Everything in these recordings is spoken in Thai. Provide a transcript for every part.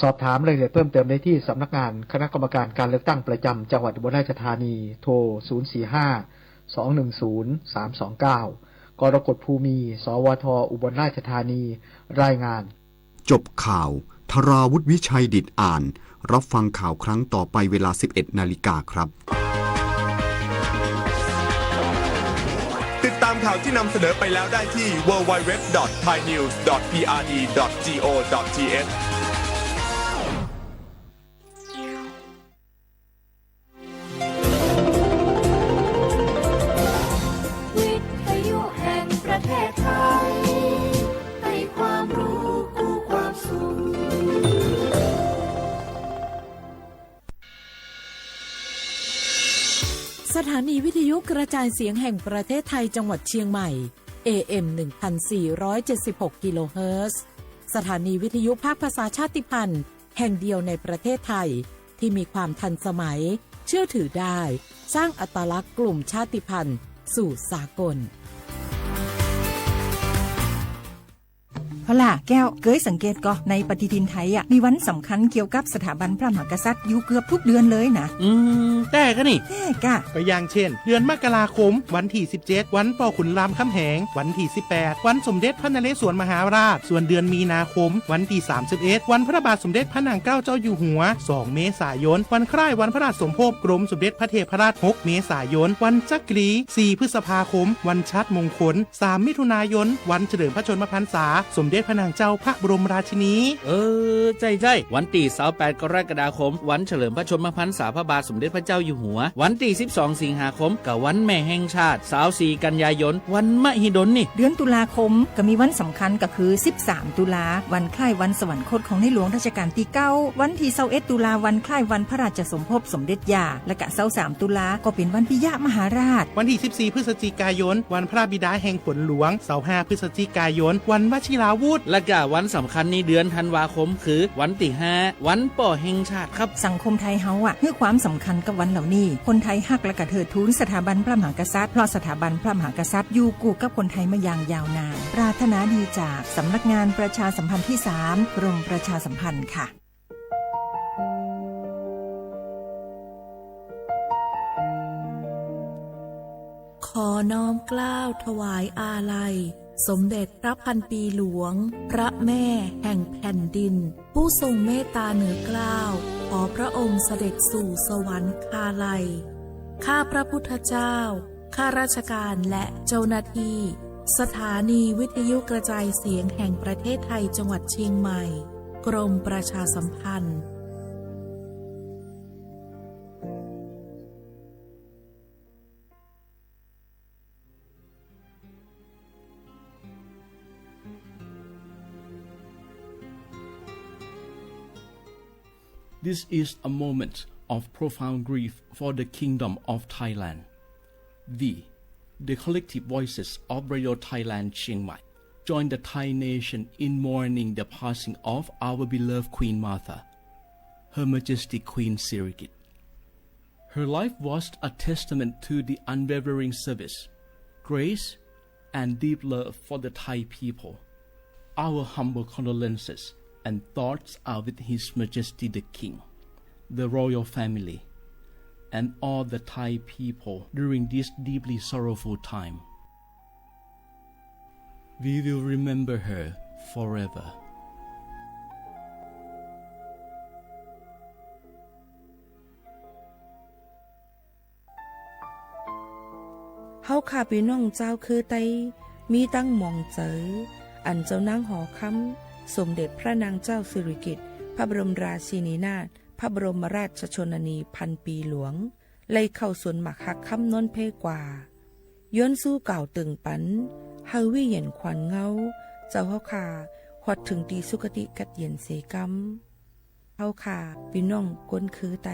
สอบถามรายละเอียดเพิ่มเติมได้ที่สำนักงานคณะกรรมการการเลือกตั้งประจำจังหวัดอุบลราชธานีโทร 045-210-329 กรกฎภูมิ สวท อุบลราชธานี รายงานจบข่าวธราวุฒิวิชัยดิษฐ์อ่านรับฟังข่าวครั้งต่อไปเวลา 11 นาฬิกาครับติดตามข่าวที่นำเสนอไปแล้วได้ที่ www.thainews.prd.go.thสถานีวิทยุกระจายเสียงแห่งประเทศไทยจังหวัดเชียงใหม่ AM 1476 กิโลเฮิรตซ์สถานีวิทยุภาคภาษาชาติพันธุ์แห่งเดียวในประเทศไทยที่มีความทันสมัยเชื่อถือได้สร้างอัตลักษณ์กลุ่มชาติพันธุ์สู่สากลเอาล่ะแก้วเคยสังเกตก็ในปฏิทินไทยมีวันสำคัญเกี่ยวกับสถาบันพระมหากษัตริย์อยู่เกือบทุกเดือนเลยนะแต่ก็นี่แต่กะก็อย่างเช่นเดือนมกราคมวันที่17วันป่อขุนรามคำแหงวันที่18วันสมเด็จพระนเรศวรมหาราชส่วนเดือนมีนาคมวันที่31วันพระบาทสมเด็จพระนางเกล้าเจ้าอยู่หัว2เมษายนวันคล้ายวันพระราชสมภพกรมสมเด็จพระเทพรัตน์6เมษายนวันจักรี4พฤษภาคมวันชัดมงคล3มิถุนายนวันเฉลิมพระชนมพรรษาสมเด็จพระนางเจ้าพระบรมราชินีใช่วันที่28กรกฎาคมวันเฉลิมพระชนมพรรษาพระบาทสมเด็จพระเจ้าอยู่หัววันที่12สิงหาคมกับวันแม่แห่งชาติ24กันยายนวันมหิดลนี่เดือนตุลาคมก็มีวันสำคัญก็คือ13ตุลาวันคล้ายวันสวรรคตของในหลวงรัชกาลที่9วันที่21ตุลาวันคล้ายวันพระราชสมภพสมเด็จย่าและก็23ตุลาก็เป็นวันปิยมหาราชวันที่14พฤศจิกายนวันพระบิดาแห่งฝนหลวง25พฤศจิกายนวันวชิราวุธและก็วันสำคัญในเดือนธันวาคมคือวันที่5วันป่อแห่งชาติครับสังคมไทยเฮาให้ความสำคัญกับวันเหล่านี้คนไทยฮักและก็เทิดทูนสถาบันพระมหากษัตริย์เพราะสถาบันพระมหากษัตริย์อยู่คู่กับคนไทยมาอย่างยาวนานปรารถนาดีจากสำนักงานประชาสัมพันธ์ที่3กรมประชาสัมพันธ์ค่ะขอน้อมเกล้าถวายอาลัยสมเด็จพระพันปีหลวงพระแม่แห่งแผ่นดินผู้ทรงเมตตาเหนือเกล้าขอพระองค์เสด็จสู่สวรรคาลัยข้าพระพุทธเจ้าข้าราชการและเจ้าหน้าที่สถานีวิทยุกระจายเสียงแห่งประเทศไทยจังหวัดเชียงใหม่กรมประชาสัมพันธ์This is a moment of profound grief for the Kingdom of Thailand. The collective voices of Radio Thailand Chiang Mai, join the Thai nation in mourning the passing of our beloved Queen Martha, Her Majesty Queen Sirikit. Her life was a testament to the unwavering service, grace, and deep love for the Thai people. Our humble condolences and thoughts are with His Majesty the King, the royal family, and all the Thai people during this deeply sorrowful time. We will remember her forever. เฮาข้าพี่น้องเจ้าคือไตมีตั้งหม่องเจออันเจ้านางหอคำสมเด็จพระนางเจ้าสิริกิติ์พระบรมราชินีนาถพระบรมราชชนนีพันปีหลวงไล่เข้าสวนหมักฮักคำนนเพกว่าย้อนสู้เก่าตึงปันเฮาวิเย็นขวัญเงาเจ้าเฮาขาหอดถึงตีสุคติกัดเย็นเสกำเฮาขาพี่น้องก้นคือไต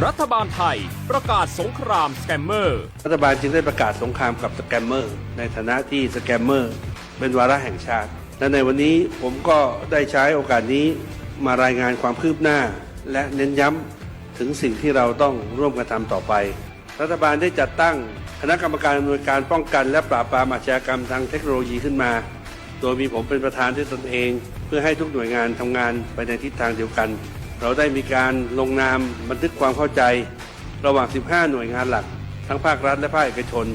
รัฐบาลไทยประกาศสงครามสแกมเมอร์รัฐบาลจึงได้ประกาศสงครามกับสแกมเมอร์ในฐานะที่สแกมเมอร์เป็นวาระแห่งชาติและในวันนี้ผมก็ได้ใช้โอกาสนี้มารายงานความคืบหน้าและเน้นย้ำถึงสิ่งที่เราต้องร่วมกันทำต่อไป รัฐบาลได้จัดตั้งคณะกรรมการอำนวยการป้องกันและปราบปรามอาชญากรรมทางเทคโนโลยีขึ้นมาโดยมีผมเป็นประธานด้วยตนเองเพื่อให้ทุกหน่วยงานทำงานไปในทิศทางเดียวกันเราได้มีการลงนามบันทึกความเข้าใจระหว่าง 15 หน่วยงานหลักทั้งภาครัฐและภาคเอกชน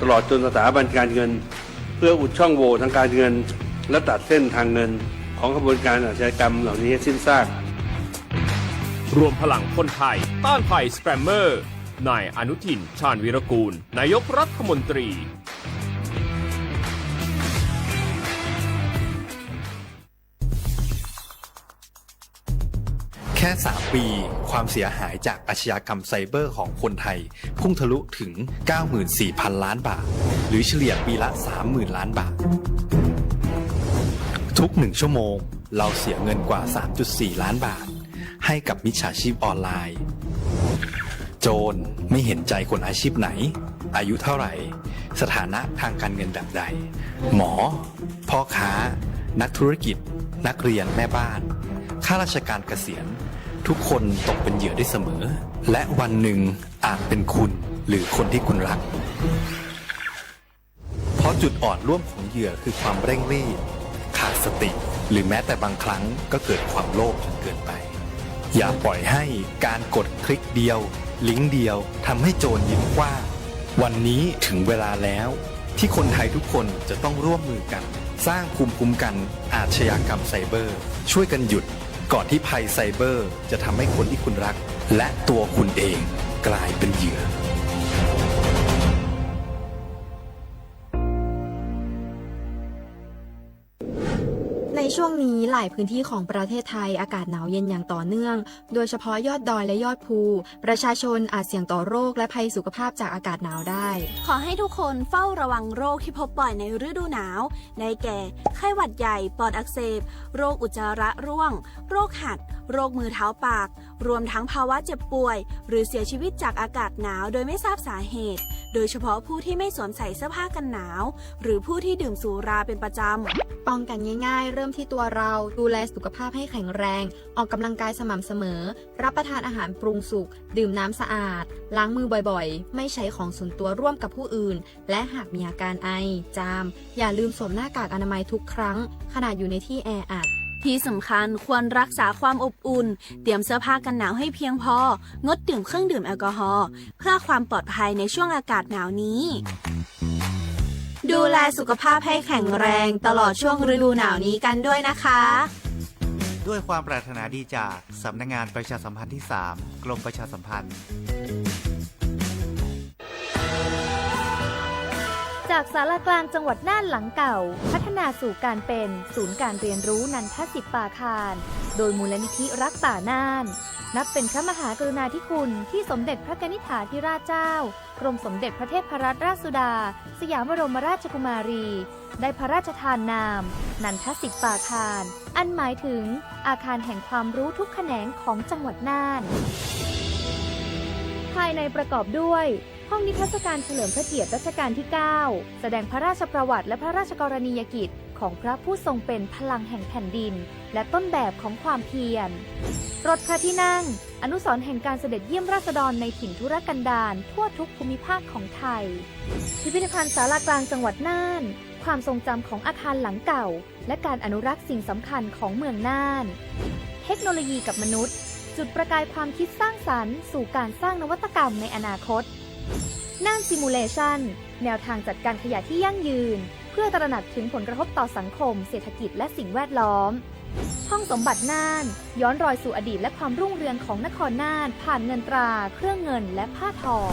ตลอดจนสถาบันการเงินเพื่ออุดช่องโหว่ทางการเงินและตัดเส้นทางเงินของขบวนการอาชญากรรมเหล่านี้ให้สิ้นซากรวมพลังคนไทยต้านภัยสแกมเมอร์นายอนุทินชาญวีรกูลนายกรัฐมนตรีแค่ 3 ปีความเสียหายจากอาชญากรรมไซเบอร์ของคนไทยพุ่งทะลุถึง 94,000 ล้านบาทหรือเฉลี่ยปีละ 30,000 ล้านบาททุก1ชั่วโมงเราเสียเงินกว่า 3.4 ล้านบาทให้กับมิจฉาชีพออนไลน์โจรไม่เห็นใจคนอาชีพไหนอายุเท่าไหร่สถานะทางการเงินแบบใดหมอพ่อค้านักธุรกิจนักเรียนแม่บ้านข้าราชการเกษียณทุกคนตกเป็นเหยื่อได้เสมอและวันหนึ่งอาจเป็นคุณหรือคนที่คุณรักเพราะจุดอ่อนร่วมของเหยื่อคือความเร่งรีบขาดสติหรือแม้แต่บางครั้งก็เกิดความโลภจนเกินไปอย่าปล่อยให้การกดคลิกเดียวลิงก์เดียวทำให้โจรยิ้มกว้างวันนี้ถึงเวลาแล้วที่คนไทยทุกคนจะต้องร่วมมือกันสร้างภูมิคุ้มกันอาชญากรรมไซเบอร์ช่วยกันหยุดก่อนที่ภัยไซเบอร์จะทำให้คนที่คุณรักและตัวคุณเองกลายเป็นเหยื่อในช่วงนี้หลายพื้นที่ของประเทศไทยอากาศหนาวเย็นอย่างต่อเนื่องโดยเฉพาะยอดดอยและยอดภูประชาชนอาจเสี่ยงต่อโรคและภัยสุขภาพจากอากาศหนาวได้ขอให้ทุกคนเฝ้าระวังโรคที่พบบ่อยในฤดูหนาวได้แก่ไข้หวัดใหญ่ปอดอักเสบโรคอุจจาระร่วงโรคหัดโรคมือเท้าปากรวมทั้งภาวะเจ็บป่วยหรือเสียชีวิตจากอากาศหนาวโดยไม่ทราบสาเหตุโดยเฉพาะผู้ที่ไม่สวมใส่เสื้อผ้ากันหนาวหรือผู้ที่ดื่มสุราเป็นประจำป้องกันง่ายๆเริ่มที่ตัวเราดูแลสุขภาพให้แข็งแรงออกกำลังกายสม่ำเสมอรับประทานอาหารปรุงสุกดื่มน้ำสะอาดล้างมือบ่อยๆไม่ใช้ของส่วนตัวร่วมกับผู้อื่นและหากมีอาการไอจามอย่าลืมสวมหน้ากากอนามัยทุกครั้งขณะอยู่ในที่แออัดที่สำคัญควรรักษาความอบอุ่นเตรียมเสื้อผ้ากันหนาวให้เพียงพองดดื่มเครื่องดื่มแอลกอฮอล์เพื่อความปลอดภัยในช่วงอากาศหนาวนี้ดูแลสุขภาพให้แข็งแรงตลอดช่วงฤดูหนาวนี้กันด้วยนะคะด้วยความปรารถนาดีจากสำนักงานประชาสัมพันธ์ที่ 3 กรมประชาสัมพันธ์จากศาลากลางจังหวัดน่านหลังเก่าพัฒนาสู่การเป็นศูนย์การเรียนรู้นันทศิษย์ป่าคารโดยมูลนิธิรักป่าน่านนับเป็นพระมหากรุณาธิคุณที่สมเด็จพระกนิษฐาธิราชเจ้ากรมสมเด็จพระเทพรัตนราชสุดาสยามบรมราชกุมารีได้พระราชทานนามนันทศิษย์ป่าคารอันหมายถึงอาคารแห่งความรู้ทุกแขนงของจังหวัดน่านภายในประกอบด้วยห้องนิทรรศการเฉลิมพระเกียรติรัชกาลที่ 9 แสดงพระราชประวัติและพระราชกรณียกิจของพระผู้ทรงเป็นพลังแห่งแผ่นดินและต้นแบบของความเพียรรถพระที่นั่งอนุสรณ์แห่งการเสด็จเยี่ยมราษฎรในถิ่นทุรกันดารทั่วทุกภูมิภาคของไทยพิพิธภัณฑ์ศาลากลางจังหวัดน่านความทรงจำของอาคารหลังเก่าและการอนุรักษ์สิ่งสำคัญของเมืองน่านเทคโนโลยีกับมนุษย์จุดประกายความคิดสร้างสรรค์สู่การสร้างนวัตกรรมในอนาคตน่านซิมูเลชันแนวทางจัดการขยะที่ยั่งยืนเพื่อตระหนักถึงผลกระทบต่อสังคมเศรษฐกิจและสิ่งแวดล้อมห้องสมบัติน่านย้อนรอยสู่อดีตและความรุ่งเรืองของนครน่านผ่านเงินตราเครื่องเงินและผ้าทอง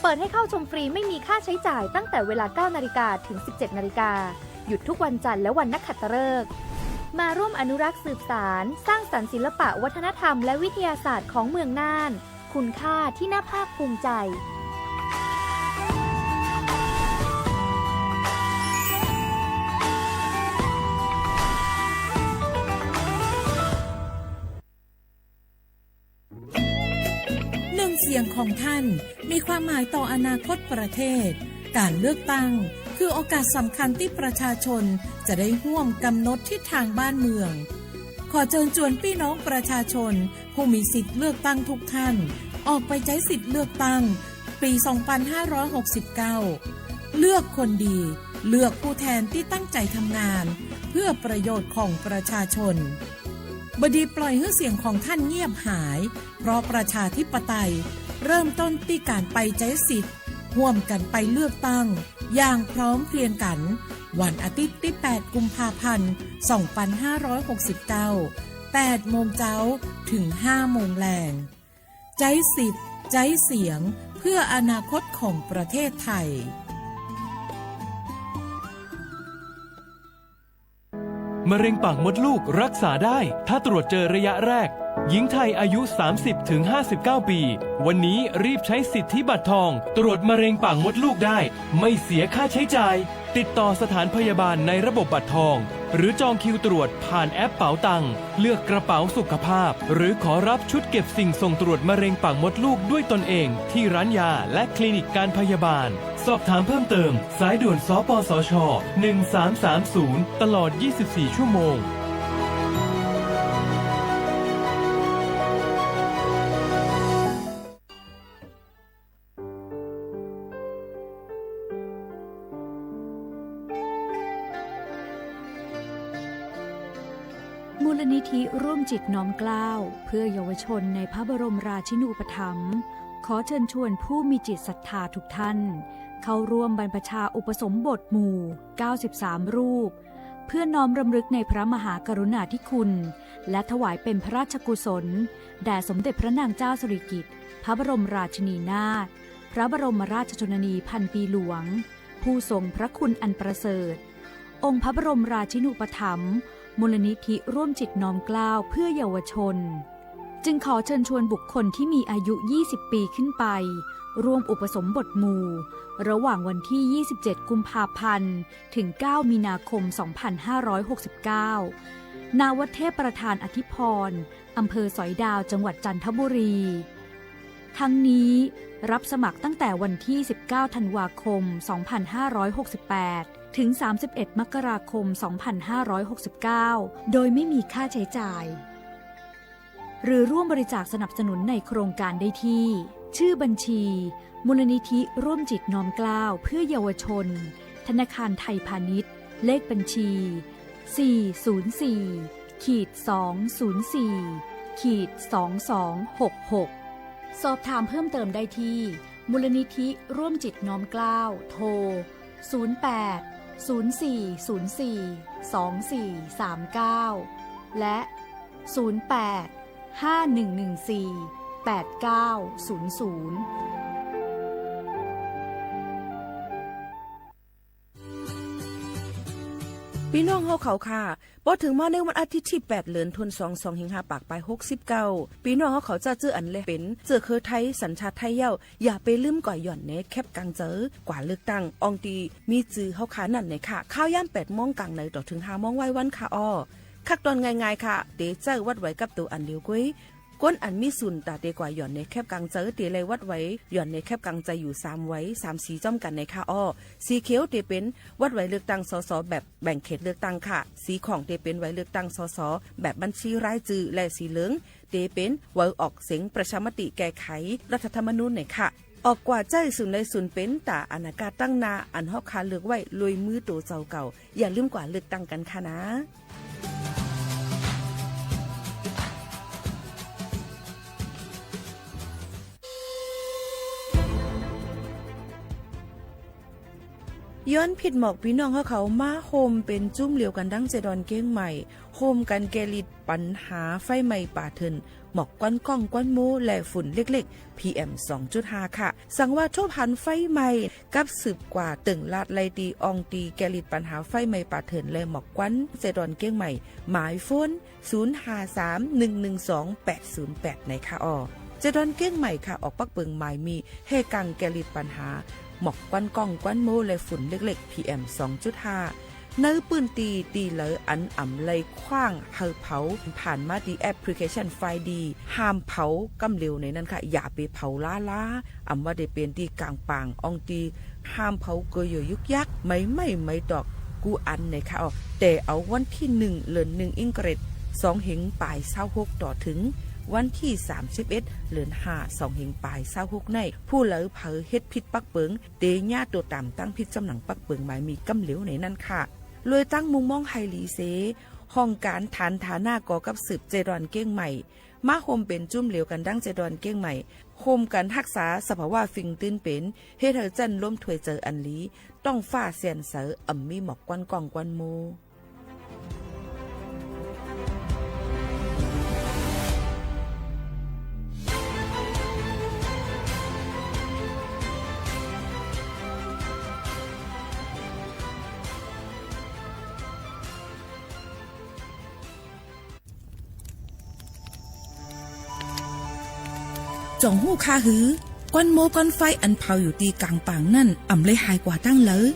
เปิดให้เข้าชมฟรีไม่มีค่าใช้จ่ายตั้งแต่เวลา 9 นาฬิกาถึง 17 นาฬิกาหยุดทุกวันจันทร์และวันนักขัตฤกษ์มาร่วมอนุรักษ์สืบสานสร้างสรรค์ศิลปะวัฒนธรรมและวิทยาศาสตร์ของเมืองน่านคุณค่าที่น่าภาคภูมิใจเสียงของท่านมีความหมายต่ออนาคตประเทศการเลือกตั้งคือโอกาสสำคัญที่ประชาชนจะได้ร่วมกำหนดทิศทางบ้านเมืองขอเชิญชวนพี่น้องประชาชนผู้มีสิทธิ์เลือกตั้งทุกท่าน ออกไปใช้สิทธิ์เลือกตั้งปี 2569 เลือกคนดีเลือกผู้แทนที่ตั้งใจทำงานเพื่อประโยชน์ของประชาชนบดีปล่อยให้เสียงของท่านเงียบหายเพราะประชาธิปไตยเริ่มต้นที่การไปใช้สิทธิ์ร่วมกันไปเลือกตั้งอย่างพร้อมเพรียงกันวันอาทิตย์ที่ 8 กุมภาพันธ์ 2569 8 โมงเช้าถึง 5 โมงแลงใช้สิทธิ์ใช้เสียงเพื่ออนาคตของประเทศไทยมะเร็งปากมดลูกรักษาได้ถ้าตรวจเจอระยะแรกหญิงไทยอายุ 30-59 ปีวันนี้รีบใช้สิทธิบัตรทองตรวจมะเร็งปากมดลูกได้ไม่เสียค่าใช้จ่ายติดต่อสถานพยาบาลในระบบบัตรทองหรือจองคิวตรวจผ่านแอปเป๋าตังค์เลือกกระเป๋าสุขภาพหรือขอรับชุดเก็บสิ่งส่งตรวจมะเร็งปากมดลูกด้วยตนเองที่ร้านยาและคลินิกการพยาบาลสอบถามเพิ่มเติมสายด่วนสปสช1330ตลอด24ชั่วโมงมูลนิธิร่วมจิตน้อมเกล้าเพื่อเยาวชนในพระบรมราชินูปถัมภ์ขอเชิญชวนผู้มีจิตศรัทธาทุกท่านเข้าร่วมบรรพชาอุปสมบทหมู่93รูปเพื่อน้อมรำลึกในพระมหากรุณาธิคุณและถวายเป็นพระราชกุศลแด่สมเด็จพระนางเจ้าสิริกิติ์พระบรมราชินีนาถพระบรมราชชนนีพันปีหลวงผู้ทรงพระคุณอันประเสริฐองค์พระบรมราชินูปถัมภ์มูลนิธิร่วมจิตน้อมเกล้าเพื่อเยาวชนจึงขอเชิญชวนบุคคลที่มีอายุ20ปีขึ้นไปร่วมอุปสมบทหมู่ระหว่างวันที่27กุมภาพันธ์ถึง9มีนาคม2569ณ วัดเทพประธานอธิพรอำเภอสอยดาวจังหวัดจันทบุรีทั้งนี้รับสมัครตั้งแต่วันที่19ธันวาคม2568ถึง31มกราคม2569โดยไม่มีค่าใช้จ่ายหรือร่วมบริจาคสนับสนุนในโครงการได้ที่ชื่อบัญชีมูลนิธิร่วมจิตน้อมเกล้าเพื่อเยาวชนธนาคารไทยพาณิชย์เลขบัญชี404-204-2266สอบถามเพิ่มเติมได้ที่มูลนิธิร่วมจิตน้อมเกล้าโทร08-04-24-2439และ08-5114-8900พี่น้องเฮาเขาค่ะพอถึงมาในวันอาทิตย์ที่8เดือนธันวาคม2565ปากไป69พี่น้องเฮาเขาจะเจออันเลยเป็นเจอคือไทยสัญชาติไทยเย้าอย่าไปลืมก่อยหย่อนเนแคบกลางเจอกว่าเลือกตั้งอองตีมีจื้อเฮาขานั่นไหนค่ะข้าวย่ำ8:00 นกลางในต่อถึง5:00 นไว้วันค่ะอ้อคักตอนง่ายๆค่ะเตเจอวัดไว้กับตัวอันเดียวกุ้ยก้นอันมีสุนตาเตกว่าหย่อนในแคบกลางเจอเตเลยวัดไว้หย่อนในแคบกลางใจอยู่3ไว้3สีจ้อมกันในค่ะอ้อสีเขียวเตเป็นวัดไว้เลือกตั้งสสแบบแบ่งเขตเลือกตั้งค่ะสีของเตเป็นไว้เลือกตั้งสสแบบบัญชีรายชื่อและสีเหลืองเตเป็นไว้ออกเสียงประชามติแก้ไขรัฐธรรมนูญในค่ะออกกว่าใจสุนเลยสุนเป็นตาอนาคตตั้งนาอันเฮาคาเลือกไว้ลุยมือโตเจ้าเก่าอย่าลืมกว่าเลือกตั้งกันค่ะนะย้อนผิดหมอกพี่น้องเขามาโฮมเป็นจุ้มเหลียวกันดังเจดอนเก้งใหม่โฮมกันแกลิดปัญหาไฟไหม้ป่าเถินหมอกก้อนก้องก้อนโมและฝุ่นเล็กๆ PM 2.5 ค่ะสั่งว่าโชพันไฟไหม้กับสืบกว่าตึงลาดไลตีอองตีแกลิดปัญหาไฟไหม้ป่าเถินและหมอกก้อนเจดอนเก้งใหม่หมายโฟน0531128808ในค่ะอ้อเจดอนเก้งใหม่ค่ะออกปักเปิงหมายมีเฮกังแกลิดปัญหาหมอกควันก้องควันโมและฝุ่นเล็กๆ PM 2.5 เนื้อปืนตีเหลออันอ่ำเลยคว้างเฮอเผาผ่านมาดีแอปพลิเคชันไฟดีห้ามเผากำเร็วในนั้นค่ะอย่าไปเผาล้าอ่ำว่าได้เป็นตีกลางปางอองตีห้ามเผาเกยยุกยักไม่ดอกกูอันในค่ะแต่เอาวันที่1เดือน1อิงเกรด2เหงปลาย26ต่อถึง วันที่31เดือน5 2หิงปลาย26ในผู้เหลอเผอเฮ็ดผิดปักเปิงเตญาตัวตามตั้งผิดจำหนังปักเปิงหมายมีกำเหลวในนั้นค่ะเลยตั้งมุงมองไฮลีเซห้องการฐานฐาหน้าก่อกับสืบเจดอนเก้งใหม่มาโฮมเป็นจุ่มเหลวกันดั้งเจดอนเก้งใหม่โฮมกันรักษาสภาวะฟิงตื้นเป็นเฮ็ดเธอจันล้มถวยเจออันลีต้องฟ้าเสียนเสออ่ำมีหมอกกวนกองกวนโมจ่องหู้คาหือก้อนโมก้อนไฟอันเผาอยู่ตีกลางป่างนั่นอ่ำเลยหายกว่าตั้งเลย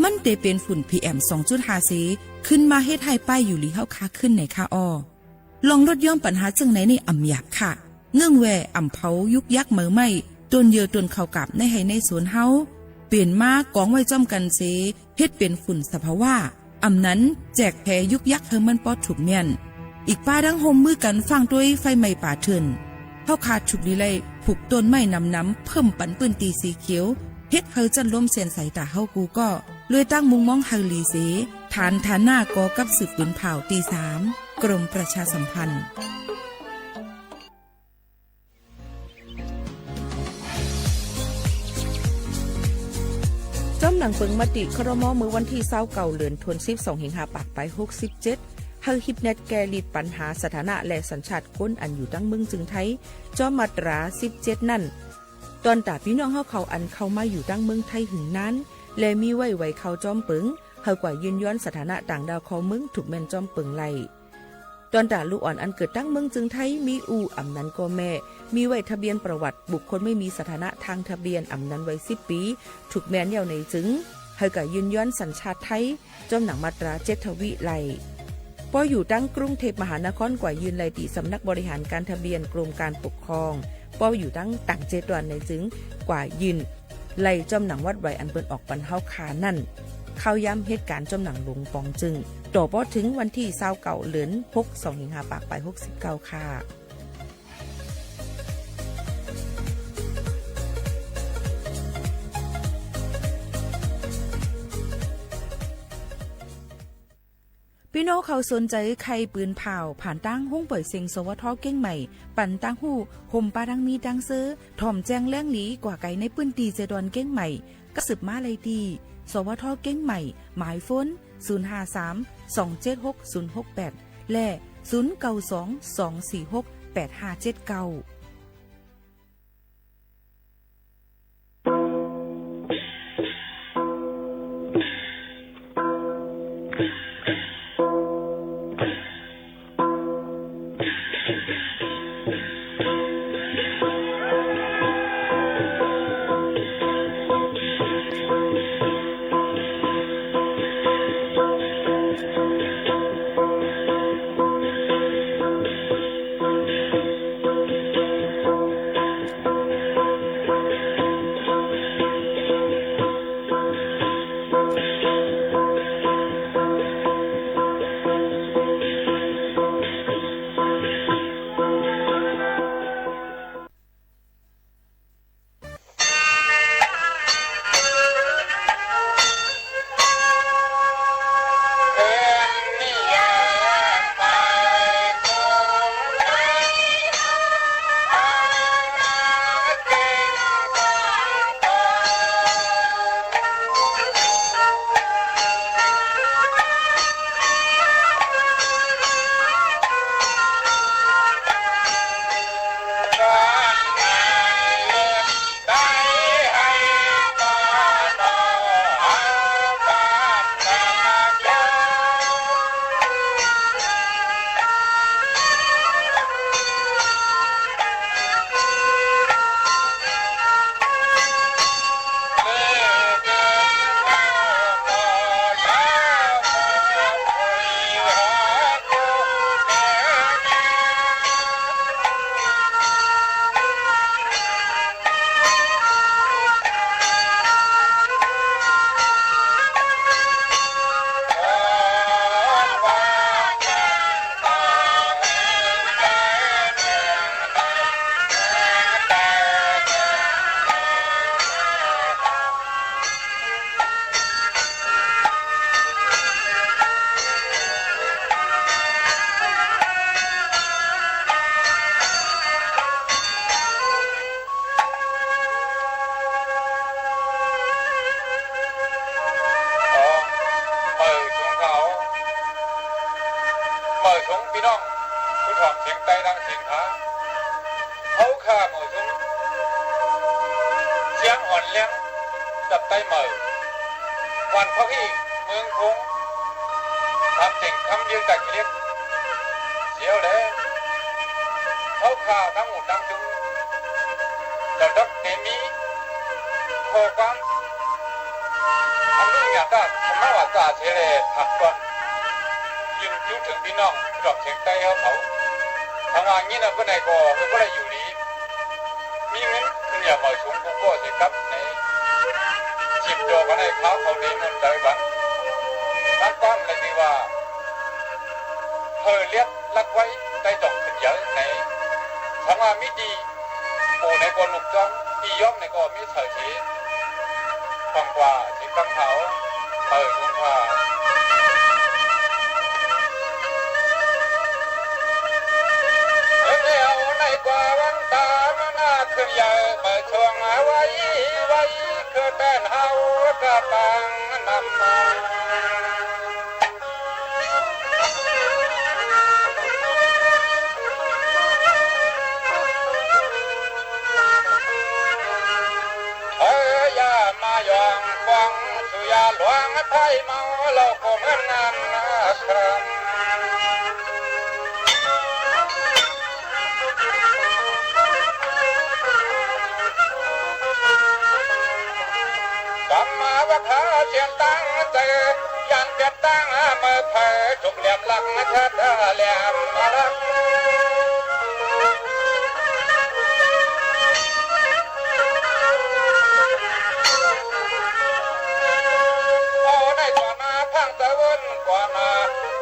มันเตเป็นฝุ่น PM 2.5 เสขึ้นมาเฮ็ดให้ป้ายอยู่ลีเฮาคาขึ้นในคาออลองลดย่อมปัญหาจังไหนในอ่ำหยาบค่ะเงื่องแวอ่ำเผายุกยักเหมือไม่ต้นเยอต้นเข้ากับในให้ในสวนเฮาเปลี่ยนมากองไว้จ้อมกันเสเฮ็ดเป็นฝุ่นสภาวะอ่ำนั้นแจกแพยุกยักเฮมันปอดถูกเมียนอีกป้าดังโฮมมือกันฟังด้วยไฟไหม้ป่าเถินเฮาขาดฉุกลีไลผูกต้นไม้น้ำเพิ่มปันปืนตีสีเขียวเฮ็ดเฮาจันล้มเสียนใส่ตาเฮากูก็เลยตั้งมุงมองเฮาลีเสฐานฐานหน้ากอกับสืบปืนเผาตี3กรมประชาสัมพันธ์จ้อมหนังเปิงมติครม.มือวันที่29เดือนธันวาคม2สิงหาคมไป67เฮาฮิปเน็ตแกลิดปัญหาสถานะและสัญชาติคนอันอยู่ตั้งเมืองจึงไทยจอมาตรา17นั่นตอนตาพี่น้องเฮาเขาอันเข้ามาอยู่ตั้งเมืองไทยหึงนั้นและมีไว้เขาจอมเปิงเฮากว่ายืนย้อนสถานะต่างดาวเขาเมืองถูกแม่นจอมเปิงไล่ตอนตาลูกอ่อนอันเกิดตั้งเมืองจึงไทยมีอำนั้นก็แม่มีไว้ทะเบียนประวัติบุคคลไม่มีสถานะทางทะเบียนอำนั้นไว้10ปีถูกแม่นเดียวในจึงเฮากว่ายืนย้อนสัญชาติไทยจอมหนังมาตรา7ทวีไล่พออยู่ตั้งกรุงเทพมหานครกว่ายืนไลติสำนักบริหารการทะเบียนกรมการปกครองพออยู่ตั้งต่างเจตวันในจึงกว่ายืนไล่จอมหนังวัดไว้อันเปิ้นออกปันเฮาคานั่นเข้าย้ำเหตุการณ์จอมหนังหลงปองจึงต่อพอถึงวันที่29เดือน6 2สิงหาคมไป69ค่ะพี่น้องเขาสนใจใครปืนเผาผ่านตั้งห้องปล่อยเสียงสวทเก้งใหม่ปั่นตั้งหูห่มปลาดังมีดังซื้อถ่อมแจ้งแล้งหลีกว่าไก่ในปืนตีเจดอนเก้งใหม่ก็สืบมาเลยดีสวทเก้งใหม่หมายฟ้น053-276-068และ092-246-8579 อ่อนเลี้ยงจับไตเหมอวันพระพี่เมืองคงทำเจ๋งคำเดียวจากเล็กเสียวเลยเขาข่าวทั้งหมดทั้งจุงแต่ดักเตมีโคกันทำเรื่องอย่างนั้นทำไมว่าจ่าเฉลยผักก่อนยิงจุถึงพี่น้องดอกเสียงไตเขาทำงานนี้นะก็ในก็คือก็ได้อยู่ดีมีเงินขึ้นอย่ามาชมกูก็เสียครับในจิบโจกันให้เขาเลี้ยงเงินใจบ้างนั่นความเลยที่ว่าเธอเลี้ยงลักไว้ได้ดอกขึ้นเยอะในทำงานไม่ดีปู่ในก็หลุกจ้องอีย่อมในก็มีเฉยเฉยฟังกว่าที่กังเขาลุงว่ากว่าวันตามันน่าขึ้นใหญ่เปิดช่วงไว้คือแป้นเฮากระปังนำมาอย่ามายองฟังสุยาหลวงไทยเมาเราก็เหมือนงานนะครับว่าขาเสียงตั้งเจอยันเกิดตั้งเมื่อเผยถูกเหลี่ยมหลังชัดเหลี่ยมรักโอ้ในตัวนาพังตะวันกว่ามา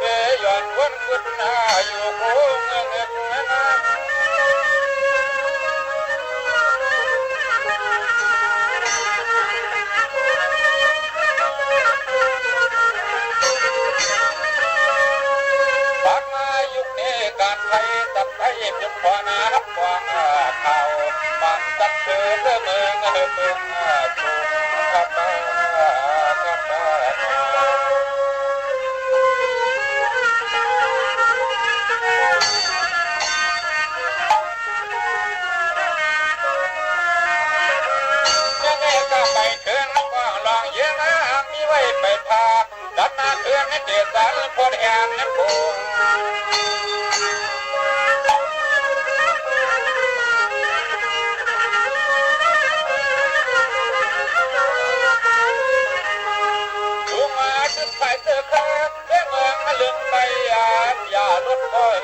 เอ๋ยย้อนวนขึ้นหน้าอยู่คู่เงือกนะการไทยตัดไทยเป็นขวานาขวางข่าวบังตัดเสือเมืองถูกกับยังไงก็ไปถึงว่างลองเยี่ยงมีไว้ไปพาดันนาเขื่อนเจสันพอดแอนน้ำคงไปเสือขาเรื่องเมืองเรื่องไปอย่าลดก้อย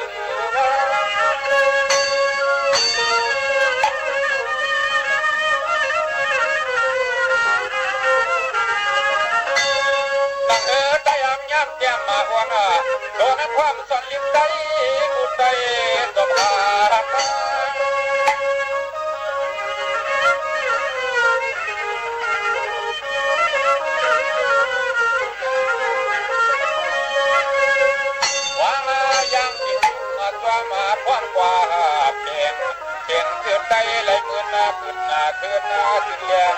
ตั้งได้ยำยับแก้มมาหัวหน้าโดนความสนลิ้นใจกุดใจตบหามาพวงกว่าเพียงเกิดใจเลยขึ้นหน้าขึ้นเลี้ยง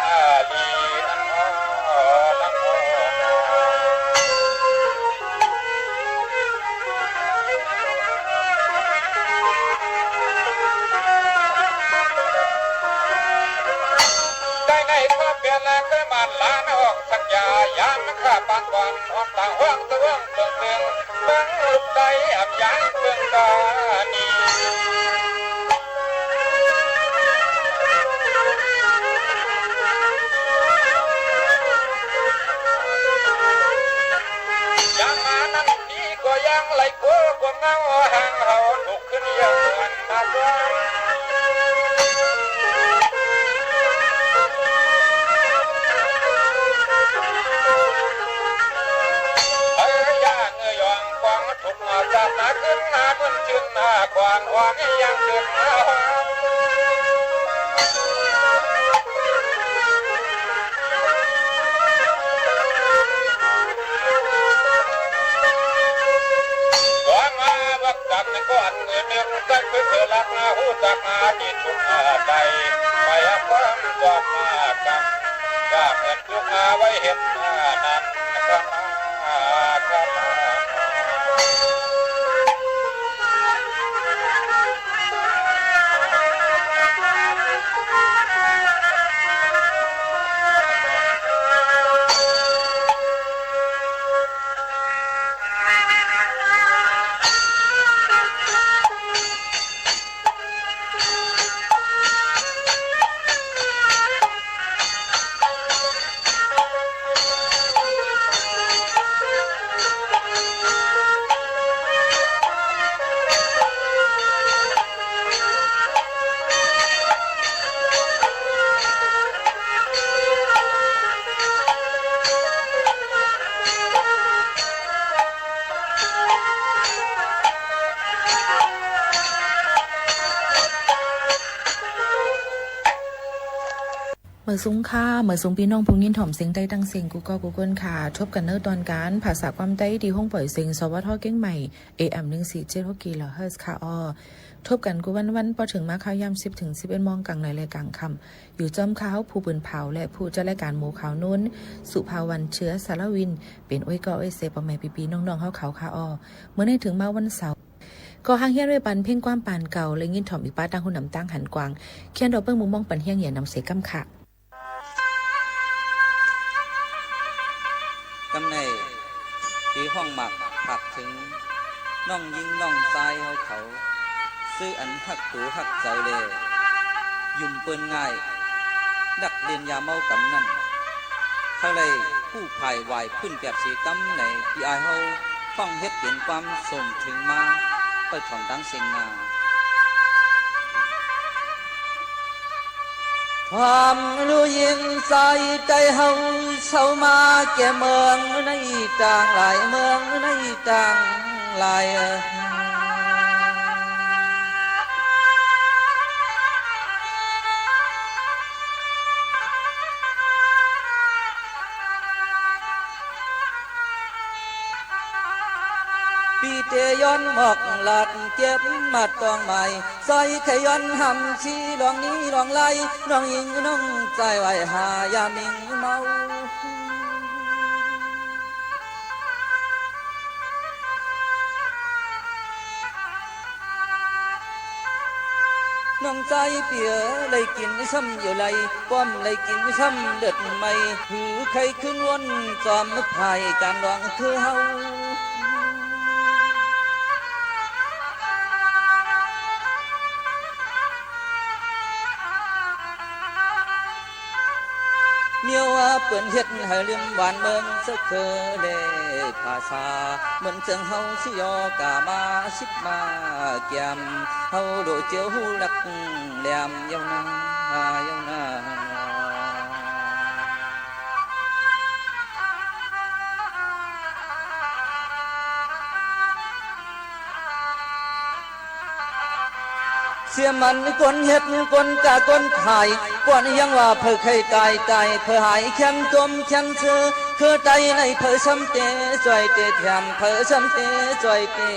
ลีนั่งได้ในข้อเปลี่ยนแล้วก็มันล้านออกสัญญายามข้าปานวันอ่อนต่างห่วงตะว่างเบิ่งเบิ่งลูกใจอับยันเบิ่งตานียังมานั่นนี่ก็ยังไหลโก้กว่าเงาห่างเขาถูกขึ้นยังเหมือนมาด้วยถูกมาจับมาขึ้นมาบนจึงมาควานวางยังเกิดมาก่อนมาบักจักในก้อนเงินเดือนจักเพื่อลักมาหูจักมาดีทุกใจไปความความมากันจะเหมือนทุกมาไว้เห็นนั้นนะครับ มือซุ้งค่ามือซุ้งพี่น้องพุงยินถ่อมเสียงใต้ตั้งเสียงกูก็กูเกินค่ะทบกันเนอตอนการภาษาความใต้ที่ห้องปล่อยเสียงสวทเก้งใหม่ AM 147 กิโลเฮิรตซ์ค่ะทบกันกูวันพอถึงมาข่าวยาม10 ถึง 11 โมงกลางในรายการคำอยู่จอมข่าวผู้ปืนเผาและผู้จัดรายการหมู่ข่าวนู้นสุภาวันเชื้อสารวินเป็นอ้อยก็อ้อยเสปอแม่ปีน้องๆเขาค่ะเมื่อได้ถึงมาวันเสาร์ก็ห้างเฮียนไว้ปันเพ่งความปานเก่าเลยยินถ่อมอีป้าตั้งหุ่นน้ำตั้งหันกวางเขียนดอกเปิ้งมุมมองปันเฮียงเหยียนนำเสกำค่ะกำในที่ห้องหมักผักถึงน้องยิงน้องทรายเขาซื้ออันหักตูหักเจ้าเล่ยุ่มเปิ้นง่ายดักเรียนยาเมากำนั่นเขาเลยผู้ภายวายพื้นแบบสีกำในที่อายเฮาฟังเฮ็ดเห็นความส่งถึงมาไปถอนดังเสียงนาความรู้ยิงใส่ใจเฮาเศร้ามาแก่เมืองในต่างหลายเมืองในต่างหลายปีเตย้อนหมอกหลัดเก็บมัดตองใหม่ใส่ขย้อนหำชีลองนี้ลองไล่น้องยิงน้องใจไว้หายามิงเมาน้องใจเปียเลยกินซ้ำอยู่ไรป้อมเลยกินซ้ำเด็ดไม่หือใครขึ้นวนจอมมึกพายการวางเธอเฮาเมียวเปิ้นเฮ็ดให้ลืมหวานเมืองสักเคอเลภาษาเหมือนเจังเฮาสิยอกามาสิบมาแก้มเฮาโดเจียวหลักแหลมยาวนาเสียมันคนเฮ็ดคนกะคนขายก่อนยังว่าเพื่อใครกายตายเพื่อหายแค้นจมแค้นเชื่อคือใจในเพื่อซ้ำเตะจ่อยเตะแถมเพื่อซ้ำเตะจ่อยเตะ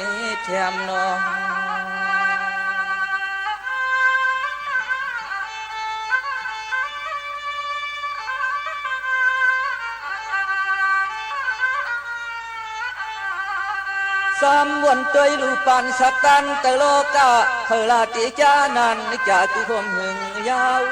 แถมน้องสามวันเตยลูปานสักตันแต่โลกาเฮลาติจานันจากกุความหึงยาว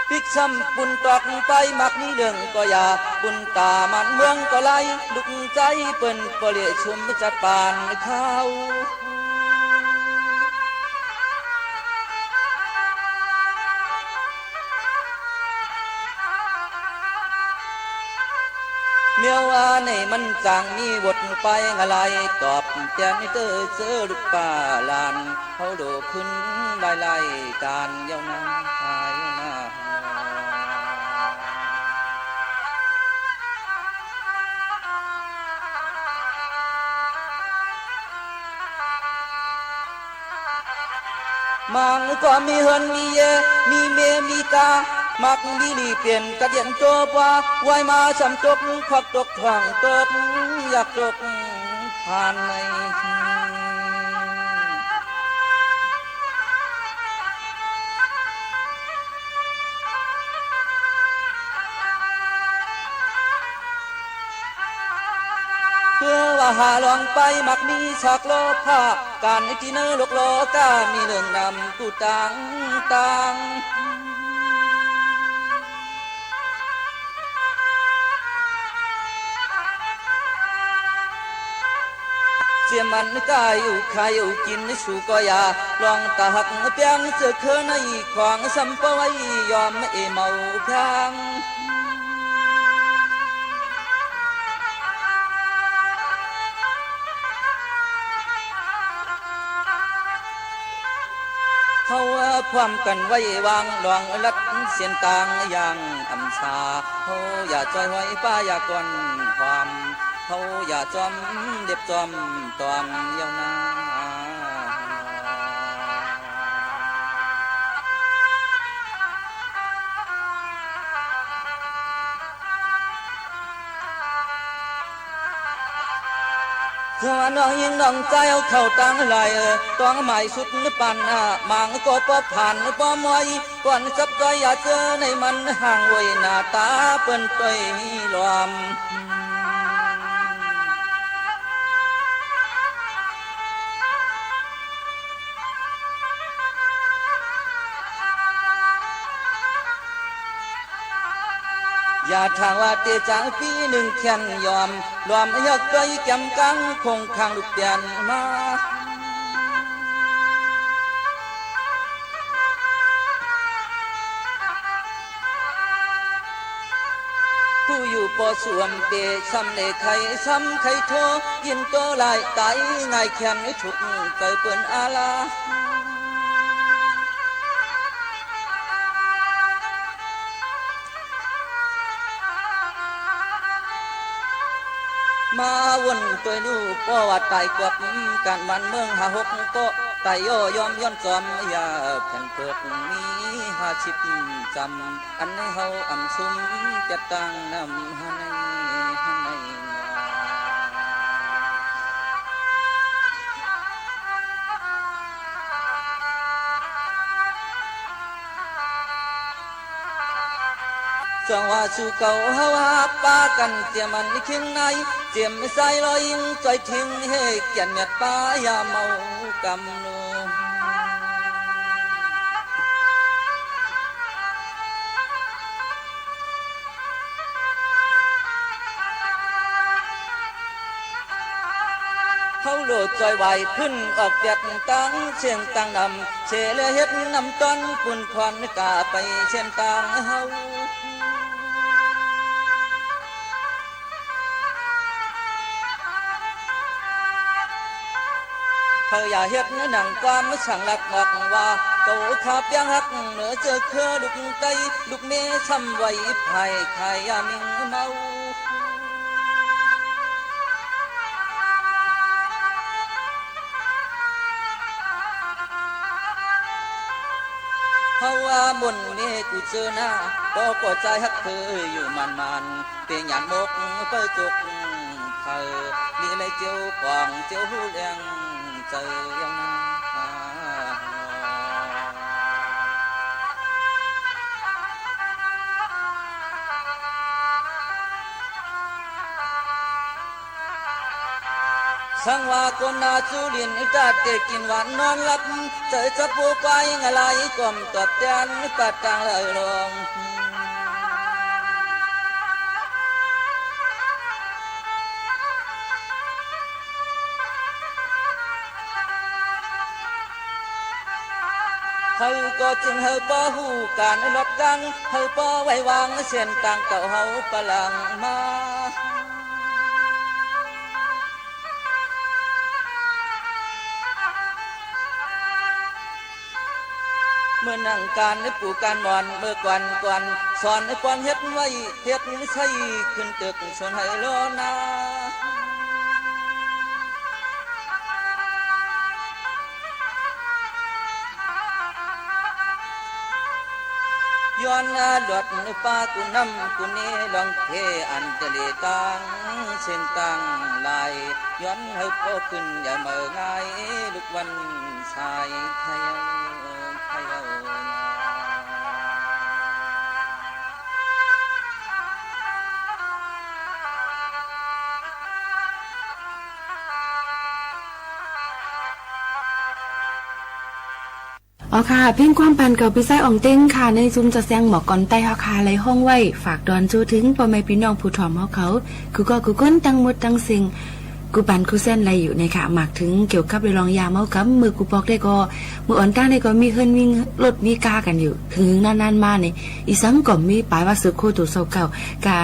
พิกซ้ำปุ่นตอกไปมักนี้เรื่องก็อยากปุ่นตามันเมืองก็ไล่ลุกใจเปิ้นปเลียชุมจัดปานข้าวเมียวในมันจางมีบทไปอะไรตอบแจมเตอเจอลูกป่าลานเขาโดขึ้นไล่การเย้านามังก็มีเฮินมีเยมีเมมีตามักมีลีเปลี่ยนกระเดียนโจบว่าไว้มาสำตกควักตกทางตกอยากตกผ่านในเพื่อว่าหาลองไปมักมีฉากโลภะการที่เนื้อโลกโลกามีเรื่องนำกูต่างเสียมันกายอยู่ขายอยู่กินสู่ก็อยาลองตาหักเปียงเสือเคในของสัมปไว้ยอมเมาแข็งเขาความกันไว้วางลองลัดเสียนต่างอย่างอำชาเขาอย่าจอยไว้ป้าอย่าก่อนความเ เขาอย่าจอมเด็บจอมตอมเยาวนาสวรรค์น้องยิงน้องใจเอาเข้าตั้งไหลต้องหมายสุดปันมางก็ปอบผ่านปอมอยก่อนสับใจอย่าเจอในมันห่างไว้หน้าตาเปิ้นต้อยลอมอย่าทางว่าเตจางปีหนึ่งแขนยอมรวมอยากใจแก้มกังคงข้างลูกเปลี่ยนมาผู้อยู่ปอสวมเตซ้ำเลไข่ซ้ำไข่โทยินโตลายไตง่ายแขนฉุกใจเปิ้นอาลามาวนตัวนูป้อว่าไตกวบการมันเมืองหาหกก็ไตย่อยอมย้อนจอมอย่าแผ่นเปิดมี50จำอันให้เฮาอ่ำซุ่มจะตั้งนำหาในจังว่าสู่เก่าเฮาหักปากันเจียมันเคียงในเจียมใส่ลอยใจทิ้งให้เกียนเม็ดปายาเมากำนูเฮาโลดจอยไหวขึ้นออกเปียดตั้งเชียงตั้งนำเชลเฮ็ดนำต้นปุ่นควันกาไปเชียงตั้งเฮาเธออย่าเฮ็ดหนังความช่างหลักบอกว่าโตขาเปียงหักเหนือเจอเครือลูกไก่ลูกเมย์ช้ำไว้ไผ่ไข่ยามิงเมาเพราะว่าบนเมฆกูเจอหน้าก็ใจฮักเธออยู่มันเปียงหยาดมกเปิดจุกเธอมีอะไรเจียวกว่างเจียวหูเลี้ยงเจอยังสังว่าคนนาจูเลียนจัดเด็กกินหวานนอนหลับเจอจะปูไปงอะไรก้มตอบแทนปัดตังเลยลงเฮาก็จึงเฮาป้อหูการลดกันเฮาป้อไว้วางเส้นต่างเก่าเฮาปลังมาเมื่อนั่งการในปู่การมอนเมื่อกวันสอนในกวนเฮ็ดไว้เฮ็ดใส่ขึ้นตึกชวนให้รอนาย้อนหลดป้ากูนำกูนี้ลองเทอันเตลีตังเส้นตังลายย้อนให้พ่อขึ้นอย่าเมื่อง่ายลูกวันชายไทยอ๋อค่ะเพ่งความปันกับพี่ไส้อ่องเต้งค่ะในซุ้มจะแซงหมอกก่อนใต้เฮาคาไหลห้องไว้ฝากดอนจูถึงพ่อแม่พี่น้องผู้ถ่อมเฮาเขาคือก็คือก้นตั้งหมดตั้งสิ่ง กูปันกูเส้นอะไรอยู่ในค่ะหมักถึงเกี่ยวกับเรื่องลองยาเมากับมือกูปอกได้ก็มืออ่อนตั้งได้ก็มีเฮิรนวิ่งรถมีกากันอยู่ถึงนานๆมาเนี่ยอีสังก็มีปลายว่าสึกโคตัวเศร้าเก่ากา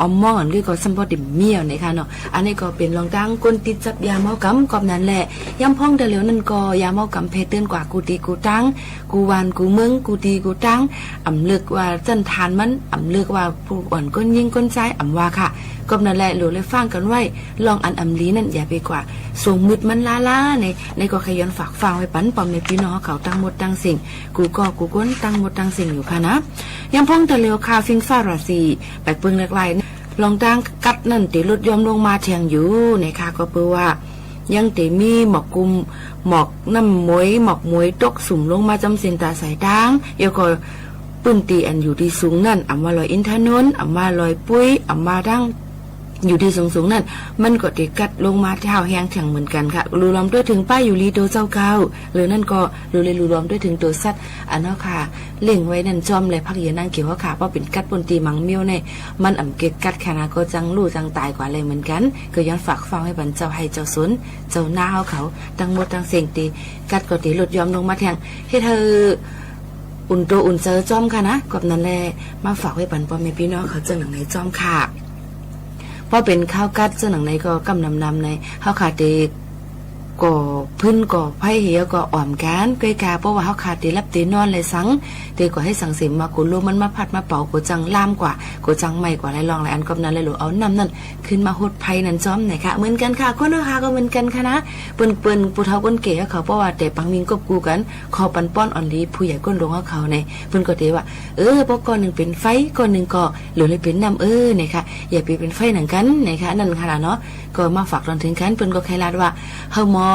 ออมมองอันนี้ก็สัมปติเมียวในค่ะเนาะอันนี้ก็เป็นลองตั้งก้นติดจับยาเมากำกอบนั้นแหละย้ำพ้องแต่เหลียวนั่นก็ยาเมากำเพเตือนกว่ากูตีกูตั้งกูวานกูเมืองกูตีกูตั้งอ่ำเลือกว่าจันทานมันอ่ำเลือกว่าผู้อ่อนก้นยิงก้นใจอ่ำว่าค่ะก็นั่นแหละหลูเลยฟังกันไว้ลองอันอำลีนั่นอย่าไปกว่าสูงมืดมันล้าในก็ขยันฝากฟังไว้ปันปอมในพี่น้องเขาตั้งหมดตั้งสิ่งกูก้นตั้งหมดตั้งสิ่งอยู่ค่ะนะยังพ้องแต่เร็วคาฟิงฟ้าราศีแปกปึงหลายๆลองตั้งกัดนั่นตีลดยอมลงมาแทงอยู่ในค่ะก็เปื่อว่ายังตีมีหมอกกุมหมอกน้ำมวยหมอกมวยตกสุ่มลงมาจำเส้นตาสายดังเดี๋ยวก็ปืนตีอันอยู่ที่สูงนั่นอ่ำว่าลอยอินทนนท์อ่ำว่าลอยปุ้ยอ่ำว่าดังอยู่ที่สูงๆนั่นมันก็ติดกัดลงมาเท้าแห้งแข็งเหมือนกันค่ะรูล้อมด้วยถึงป้ายอยู่ลีโตเจ้าเก่าหรือนั่นก็รูล้อมด้วยถึงตัวสัตว์อันนั้นค่ะเล่งไว้นั่นจอมเลยพักเยนั่งเกี่ยวว่าค่ะเพราะเป็นกัดปนตีมังเมียวเนี่ยมันอ่ำเก็ดกัดขนาดก็จังลู่จังตายกว่าเลยเหมือนกันก็ย้อนฝากฟังให้บรรเจ้าให้เจ้าสนเจ้าหน้าเขาตั้งหมดตั้งเสียงตีกัดก็ตีหลุดยอมลงมาแทงให้เธออุ่นตัวอุ่นเจอจอมค่ะนะกับนั้นแหละมาฝากไว้บรรพอแม่พี่น้องเขาเจอหนังในจอมค่ะเพราะเป็นข้าวกัดเจ้าหนังในก็กำนำในข้าวขาดเด็กก็พื้นก็ไผ่เหี่ยวก็อ่อมกันใกล้กาเพราะว่าเขาขาดตีรับตีนอนเลยสังเด็กก็ให้สังเสริมมากุลมันมาผัดมาเป่ากูจังล่ามกว่ากูจังใหม่กว่าไรลองไรอันกับนั้นเลยหรือเอาน้ำนั่นขึ้นมาหดไผ่นั่นจอมไหนค่ะเหมือนกันค่ะคนนะคะก็เหมือนกันค่ะนะเปิ้นปูเท้าก้นเก๋เขาเพราะว่าแต่ปังมิงกบกูกันคอปันป้อนอ่อนลีผู้ใหญ่ก้นลงเขาในเปิ้นก็เตว่าเพราะก้อนหนึ่งเป็นไฟก้อนหนึ่งก็หรือเลยเป็นน้ำเนี่ยค่ะอย่าไปเป็นไฟหนังกันนะคะนั่นค่ะเนาะก็มาฝากตอนถึงกันเปิ้นก็ใครลาดว่าเฮาหมอ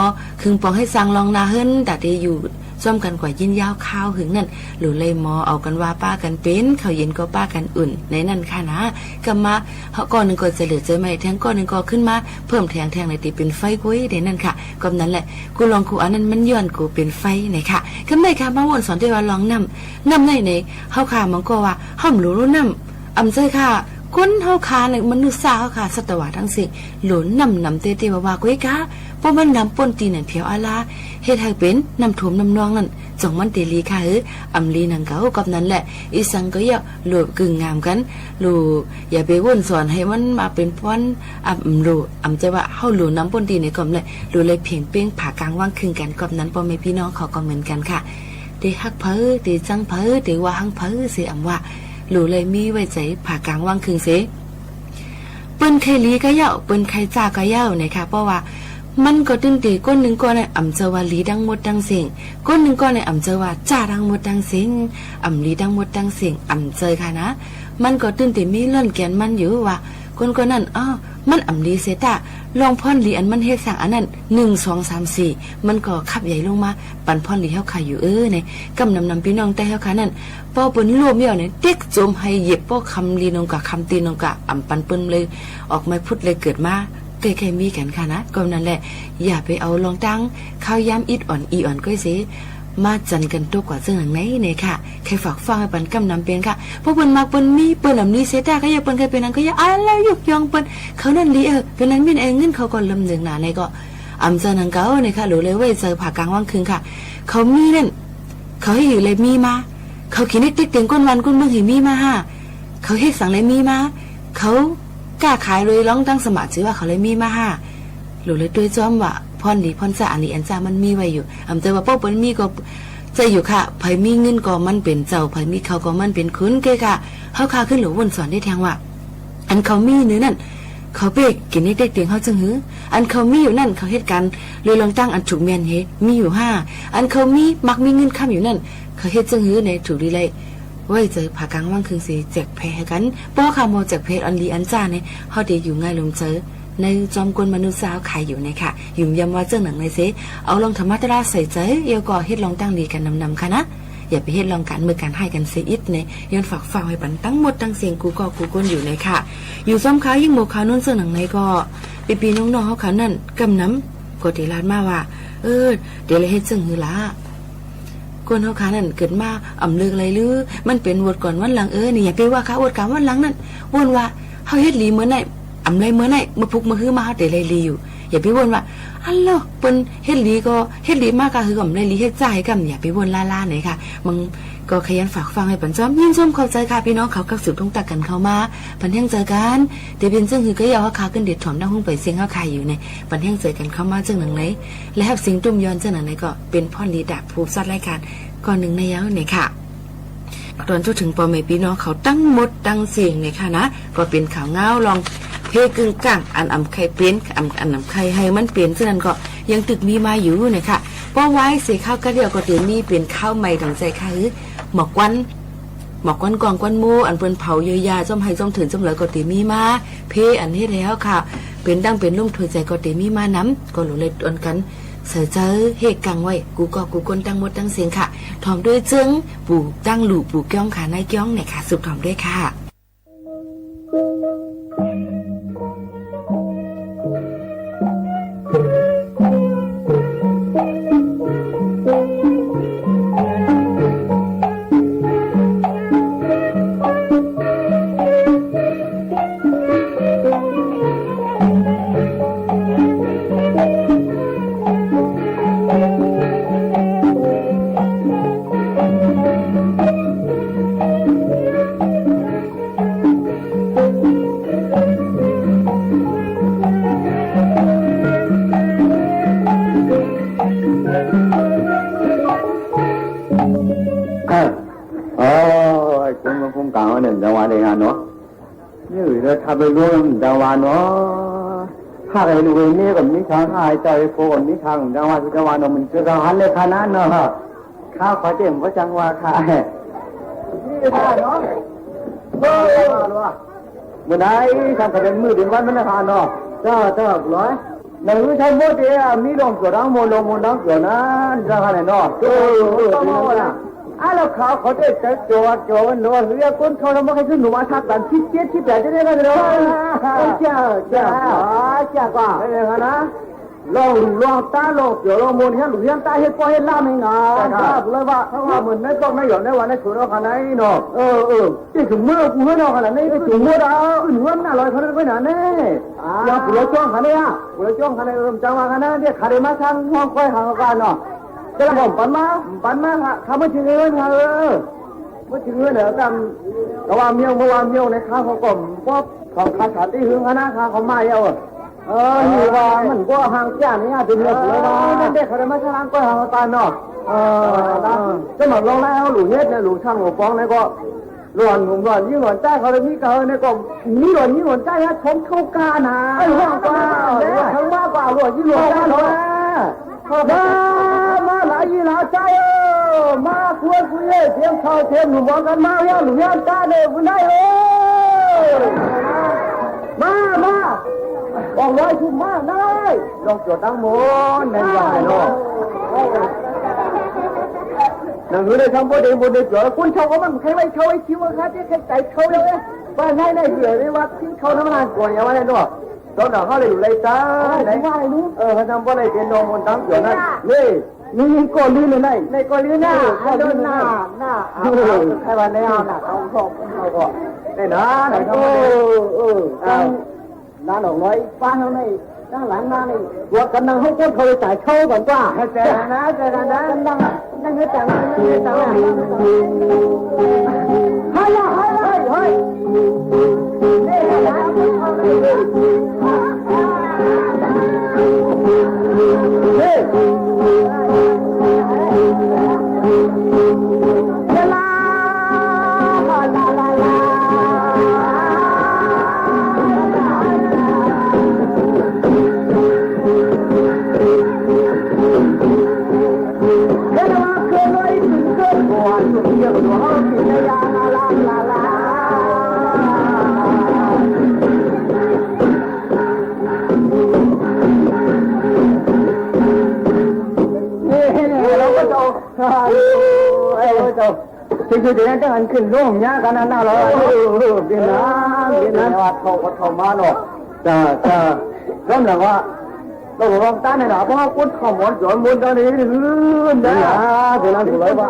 คึงปองให้สั่งลองนาเฮิรนแต่ที่อยู่ซ่อมกันกว่ายินยาวข้าวหึงนั่นหรือเลยหมอเอากันว่าป้ากันเป็นเขาเย็นก็ป้ากันอุ่นในนั่นค่ะนะก็มาเขาก้อนหนึ่งก็จะเหลือใจไม่แทงก้อนหนึ่งก็ขึ้นมาเพิ่มแทงในตีเป็นไฟกุ้ยในนั่นค่ะก็นั้นแหละกูลองกูอันนั้นมันย้อนกูเป็นไฟไหนค่ะก็ไม่ค่ะมาวนสอนที่ว่าลองนำในเขาขามันก็ว่าห้อมรู้นำอำใจค่ะคนเฮาคาเนี่ยมนุษย์สาวค่ะสัตวะทั้งสิ้นหลุนนำเตว่ากุ้ยกะเพราะมันนำป่นตีนั่นเพียวอาลาเฮ็ดให้เป็นน้ำท่วมน้ำนองนั่นจ่องมันเตลีค่ะอำลีนังเก่ากับนั้นแหละอีสังก็อย่าหลุกึ่งงามกันหลุอย่าไปวนสอนให้มันมาเป็นป้อนหลุอำใจว่าเฮาหลุน้ำป่นตีในกอมเลยหลุเลยเพียงเป้งผ่ากลางว่างครึ่งกันกับนั้นพ่อแม่พี่น้องเขาก็เหมือนกันค่ะเตฮักเพ้อเตจังเพ้อเตว่าหังเพ้อสิอำว่าหลูเลยมีไว้ใจผ่ากลางว่างคืนเสเปิ้นไข่ลีก็เย่าเปิ้นไข่จ้าก็เย่านะคะเพราะว่ามันก็ตึงตีก้นหนึ่งก้อนในอ่ำเจว่าลีดังหมดดังเสียงก้นหนึ่งก้อนในอ่ำเจว่าจ้าดังหมดดังเสียงอ่ำลีดังหมดดังเสียงอ่ำเจค่ะนะมันก็ตึงตีมีเลื่อนแกนมันอยู่ว่าคนก็นั่นมันอ่ำลีเสตาลองพ่อนลีอันมันเฮ็ดสั่งอันนั้น1 2 3 4มันก็ขับใหญ่ลงมาปั่นพ่อนลีเฮาขายอยู่เนี่ยกำนำพี่น้องแต่เฮาขานั่นป้อเปิ้นรวมเมี่ยวเนี่ยเต็กโจมให้เหยียบป้อคำลีนงกะคำตีนงกะอ่ำปันเปิ้นเลยออกมาพุดเลยเกิดมาใกล้ๆมีกันค่ะนะก็นั่นแหละอย่าไปเอาลองตั้งข้าวยามอิดอ่อนอีอ่อนก้อยสิมาจันกันตัวกว่าซึ่งหนังไหนเนี่ยค่ะใครฝากฟังให้ปันกำนำเป็นค่ะเพราะเปิ้นมากเปิ้นมีเปิ้นลำนี้เสตาก็อย่าเปิ้นเคยเป็นนั้นก็อย่าแล้วยุกยองเปิ้นเขานั่นลีเป็นนั้นมีเงินเขาก็ลำหนึ่งหนาในก็อำเจอนังเก่าเนี่ยค่ะหรือเลยไว้เจอผ่ากลางว่างคืนค่ะเขามีนั่นเขาให้อยู่เลยมีมาเขาคิดให้ติ๊กเต็งก้นวันก้นเมืองหิมีมาเขาเฮ็ดสั่งเลยมีมาเขากล้าขายเลยร้องตั้งสมัครชื่อว่าเขาเลยมีมาหรือเลยด้วยจอมว่าพรดีพรสะอันนี้อันจ้ามันมีไว้อยู่อำเจอว่าป้อเปิ้นมีก็ใจอยู่ค่ะไผมีเงินก็มันเป็นเจ้าไผมีเขาก็มันเป็นคุณเกค่ะเฮาค่าขึ้นหรือวนสอนได้แทงว่าอันเขามีเนื้อนั่นเขาเปกกินให้เด็กเตียงเขาจึงหืออันเขามีอยู่นั่นเขาเฮ็ดกันเลยลองตั้งอันถูกเมียนเฮมีอยู่5อันเขามีมักมีเงินค้ำอยู่นั่นเขาเฮ็ดจึงหือในถูกดีเลยไว้เจอผ่ากลางว่างคืนสิแจกแพรกันป้อคาโมแจกเพรอันลีอันจ้าเนี่ยเฮาได้อยู่ง่ายลงเจอในจอมกลมนุษย์สาวขายอยู่นะคะยุ่มยำว่าเจ้าหนังในเสเอาลองธรรมะตราใส่ใจเอวก่อเฮ็ดลองตั้งดีกันนำค่ะนะอย่าไปเฮ็ดลองการมือการให้กันเสียอิดเนี่ยย้อนฝากฟังไว้ปันตั้งหมดตั้งเสียงกูก็กูก้นอยู่ในค่ะอยู่ซ้อมขายิ่งโมขานุ่นเสื้อหนังในก็ปีน้องๆเขาขานั่นกำน้ำกดตีลาดมาว่าเดี๋ยวเลยเฮ็ดซึ่งหือละก้นเขาขานั่นเกิดมาอ่ำเลือกอะไรหรือมันเป็นวดก่อนวันหลังนี่อย่าไปว่าค่ะวดกลางวันหลังนั่นวนว่าเขาเฮ็ดลีเหมือนไหนอำไรเมื่อไหร่มาพุกมาฮื้อมาเดี๋ยวเลยลีอยู่ อย่าไปวนว่าอันเล่ะเปิ้นเฮ็ดลีก็เฮ็ดลีมากก็คือกับได้ลีเฮ็ดจ่ายกับอย่าไปวนล่าๆไหนค่ะมึงก็ขยันฝากฟังให้ปันจ้อมยินชมเข้าใจค่ะพี่น้องเขากักสืบต้องตักกันเข้ามาปันแห่งเจอกันเดี๋ยวเป็นซึ่งคือก็ยาวขาขึ้นเด็ดถอมหน้าห้องไปเสียงเฮาขายอยู่ในปันแห่งเจอกันเข้ามาจังหนังไหนและแฮบสิงตุ้มย้อนจังหนังไหนก็เป็นพ่อลีดาผู้ซัดรายการก่อนหนึ่งในยาวไหนค่ะตอนจนถึงปอแม่พี่น้องเขาตั้งมดตั้งเสียงเนี่ยค่ะนะก็เป็นข่าวเงาลองเพกึ่งกลางอันอำไข่เปลี่ยนอันอำไข่ให้มันเปลี่ยนฉะนั้นก็ยังตึกมีมาอยู่เนี่ยค่ะป้อไว้เสียข้าวกระเดียวก็เดี๋ยวนี้เป็นข้าวใหม่ของใจค่ะหมอกวันกองกวนหมูอันเปิ้นเผาเยยาจ้อมให้จ้อมถึงจ้อมเหลือก็เตมีมาเพอันเฮ็ดแล้วค่ะเป็นดังเป็นลุ่มถวยใจก็เตมีมาน้ำก็หลุเลยตนกันเสือเจอเฮกกังไว้กูกนตั้งหมดตั้งเสียงค่ะถอมด้วยจึงปู่ตั้งหลู่ปู่ก้องค่ะนายก้องเนี่ยค่ะสุดถอมด้วยค่ะทำไปรู้จังหวะเนาะถ้าใครรู้นี่ก็มีทางหายใจโฟนมีทางจังหวะจังหวะเนาะมันจะทำเลยขนาดเนาะข้าวขอเจ็บว่าจังหวะค่ะนี่ค่ะเนาะเมื่อไหร่ทำเป็นมือเป็นวันมันนะคะเนาะจ้าร้อยหนึ่งใช้โมเดลมีลงเกลือดังโมลงเกลือนั้นจังหวะเนาะต้องโมนะแล้วเขาได้จะโจนหนูเรียกคนเขาแล้วไม่ให้ขึ้นหนูมาทักกันที่7 จะได้กันเลยจ้าก็อะไรกันนะลองตาลองเกี่ยวลองมนเห็นหรือยังตาเห็นปอเห็นล่าไม่งาครับเลยว่าเขาว่าเหมือนไม่ต้องไม่หย่อนในวันในสุดแล้วขนาดนี้เนาะที่ถึงเมื่อกูไม่นอนขนาดนี้ถึงเมื่อเราอื่นเมื่อน่าลอยขนาดไม่นานแน่ยังกูเลยจ้องขนาดนี้กูเลยจ้องขนาดจังหวะขนาดนี้ขาดมาทางห้องคอยหางกันเนาะจะละผมปันมาค่ะเขาไม่ถึงเงินค่ะไม่ถึงเงินเหรอกันแต่ว่าเมียวในข้าวเขาก่อมพวกของขาดที่หึงคณะข้าเขาไม่เอาอยู่ว่ามันก็ห่างแก่นี่เป็นเรื่องเลยว่าเด็กเขาได้มาช่างก็ห่างตาเนาะจะหมดลงแล้วหลุดเฮ็ดเนี่ยหลุดช่างหัวฟองเนี่ยก็หลอนยิ่งหลอนใจเขาเลยมีเกินเนี่ยก็มีหลอนใจฮะชมเข้ากานะไอ้ห้องกาทั้งมากกว่าหลอนยิ่งหลอนใจเนาะมาหลายยี่หลายใจมาคุยเสียงเขาเทียมหนุ่มบอกกันมาเรื่องหนุ่มตาเนี่ยคุณได้มาบอกไว้ทุกมาได้ลองจดตั้งหมดในใหญ่เนาะหนังเลยทำโมเดลเจอคุณชาวก็มันใครไม่เขาไอ้คิวอะครับที่ใครใจเขาเลยว่าง่ายเหี้ยเลยว่าที่เขาทำงานก่อนอย่างว่าอะไรเนาะตอนหนังเขาเลยอยู่เลยจ้าไหนเขาทำว่าอะไรเป็นนมตั้งเกิดนั่นนี่ก้อนลื้นเลยในก้อนลื้นหน้าใครว่าในเอาหน้าเขาชอบเขาก็ในหน้าไหนเขาหน้าหนองน้อยฟ้าเขาในหน้าหลังหน้านี่ว่ากันนั่งให้คนเขาไปจ่ายเขาก่อนจ้าเจอกันนะนั่งให้แต่งเฮ้ยคือเดี๋ยวจะหันขึ้นร่วงยากันนั่นน่ะเหรอเดี๋ยวนะว่าเขามาเนาะจ้าก็หมายว่าเราบอกว่าตาเนี่ยนะเพราะว่าคุณขโมยโจรมุนตอนนี้เรื่องนะเดี๋ยวนั้นถูกเลยว่า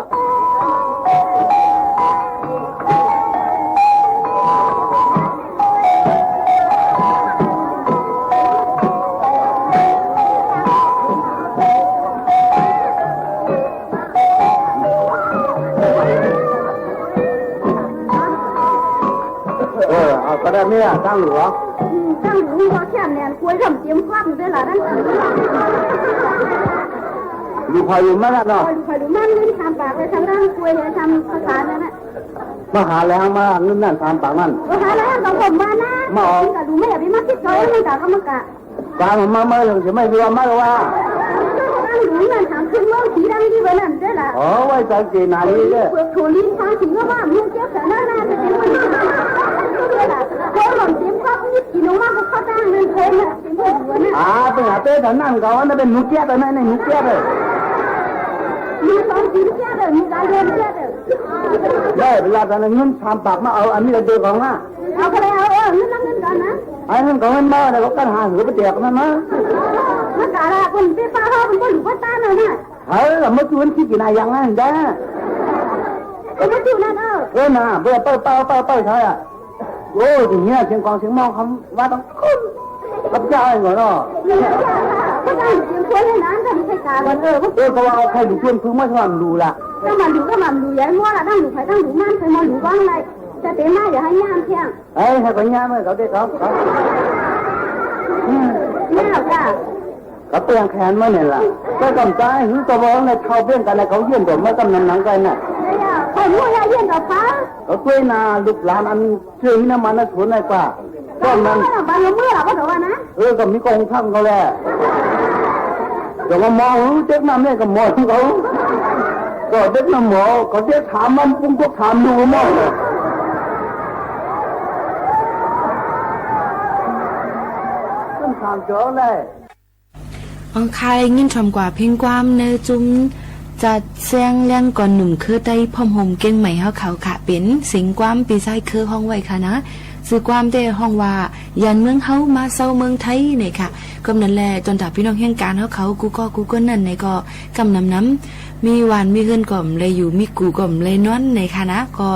เลยอ่ะตั้งหลัว ตั้งหลัวแค่แนนกล้วยทำเจียมควักด้วยล่ะนั่นอยู่คอยอยู่มาแล้วเนาะคอยดูมันเล่นทำปากเลยทำร่างกล้วยเลยทำภาษานั่นแหละมาหาแรงมาเงินนั่นทำปากนั่นมาหาแรงต้องผมมานะมาออกแต่ดูไม่อยากไปมาคิดเลยมันกะก็มันกะปากมาเมื่อถึงจะไม่รวมมาหรอวะตั้งหลัวนั่นทำขึ้นเมื่อสีดำที่วันนั้นด้วยล่ะอ๋อไว้ใจเจนาลีเลยเปลือกถั่วลิ้นทางสีก็ว่ามันเจ็บแต่หน้าจะเป็นวันนี้ด้วยล่ะเพราะหล่อนเจ็บควักนิดกินออกมาก็เข้าตั้งนั่นเองอ่ะเป็นหัวน่ะเป็นหาเต้แต่นั่งเขานั่นเป็นหนูแก่แต่นั่นหนูแก่เลยมีสองสีแก่เลยมีการเรียนแก่เลยได้เวลาตอนนั้นเงินทำปากมาเอาอันนี้เราดูของนะเอาไปเลยเอาเงินนั่งเงินก่อนนะไอ้เงินของเงินมาแล้วก็กันหาหือไปเตียกนั่นนะมันกะละคนที่ป้าเขาเป็นคนหลุดว่าตาเลยนะแล้วมาชวนคิดกี่นายยังไงได้ก็ไม่ชวนนะน่ะเบื่อเป้าใช่อ่ะโอ้ยอย่างเงี้ยเสียงกองเสียงมองคำว่าต้องรับเจ้าอะไรก่อนเนาะก็ได้เสียงคนในนั้นก็ไม่ใช่การวันก็ว่าเอาใครดูเพื่อนคือไม่ชอบดูละถ้ามันดูก็มันดูยันว่าละตั้งดูใครตั้งดูมันใครมันดูบ้างไรจะเต็มหน้าอย่าให้ย่ามเที่ยงให้คนย่ามเลยเขาได้ครับย่ามจ้ะเขาเปลี่ยนแขนมาเนี่ยล่ะก็กำใจหือตัวบอลในเขาเปลี่ยนกันในเขาเยี่ยมตัวไม่กำนันหนังกันน่ะเขาพูดอะไรเยี่ยมกับฟ้าเขาช่วยนาลูกหลานอันชื่อน้ำมันน่ะฉุนในกว่าก็นั้นบางเมื่อเราก็ถือว่านะก็มีกองทัพเขาแหละเดี๋ยวมามองเจ๊กน้ำเนี่ยกับหมอเขาก็เด็กน้ำหมอเขาเจ๊ถามมันปุ้งก็ถามดูมั่งต้องถามเจอเลยอังคายยินชมกว่าเพ่งความเนจุ้มจัดแซงเลี้ยงก่อนหนุ่มคือไต้พอมห่มเก่งใหม่เฮาเขาขะเป็นสิงความปีไซคือห้องไว้ค่ะนะสื่อความได้ห้องว่ายันเมืองเฮามาเซาเมืองไทยเนี่ยค่ะก็นั่นแหละจนถ้าพี่น้องแห่งการเฮาเขากูก็นั่นในก็กำน้ำมีหวานมีเฮือนก่อมเลยอยู่มีกูก่อมเลยนอนในค่ะนะก็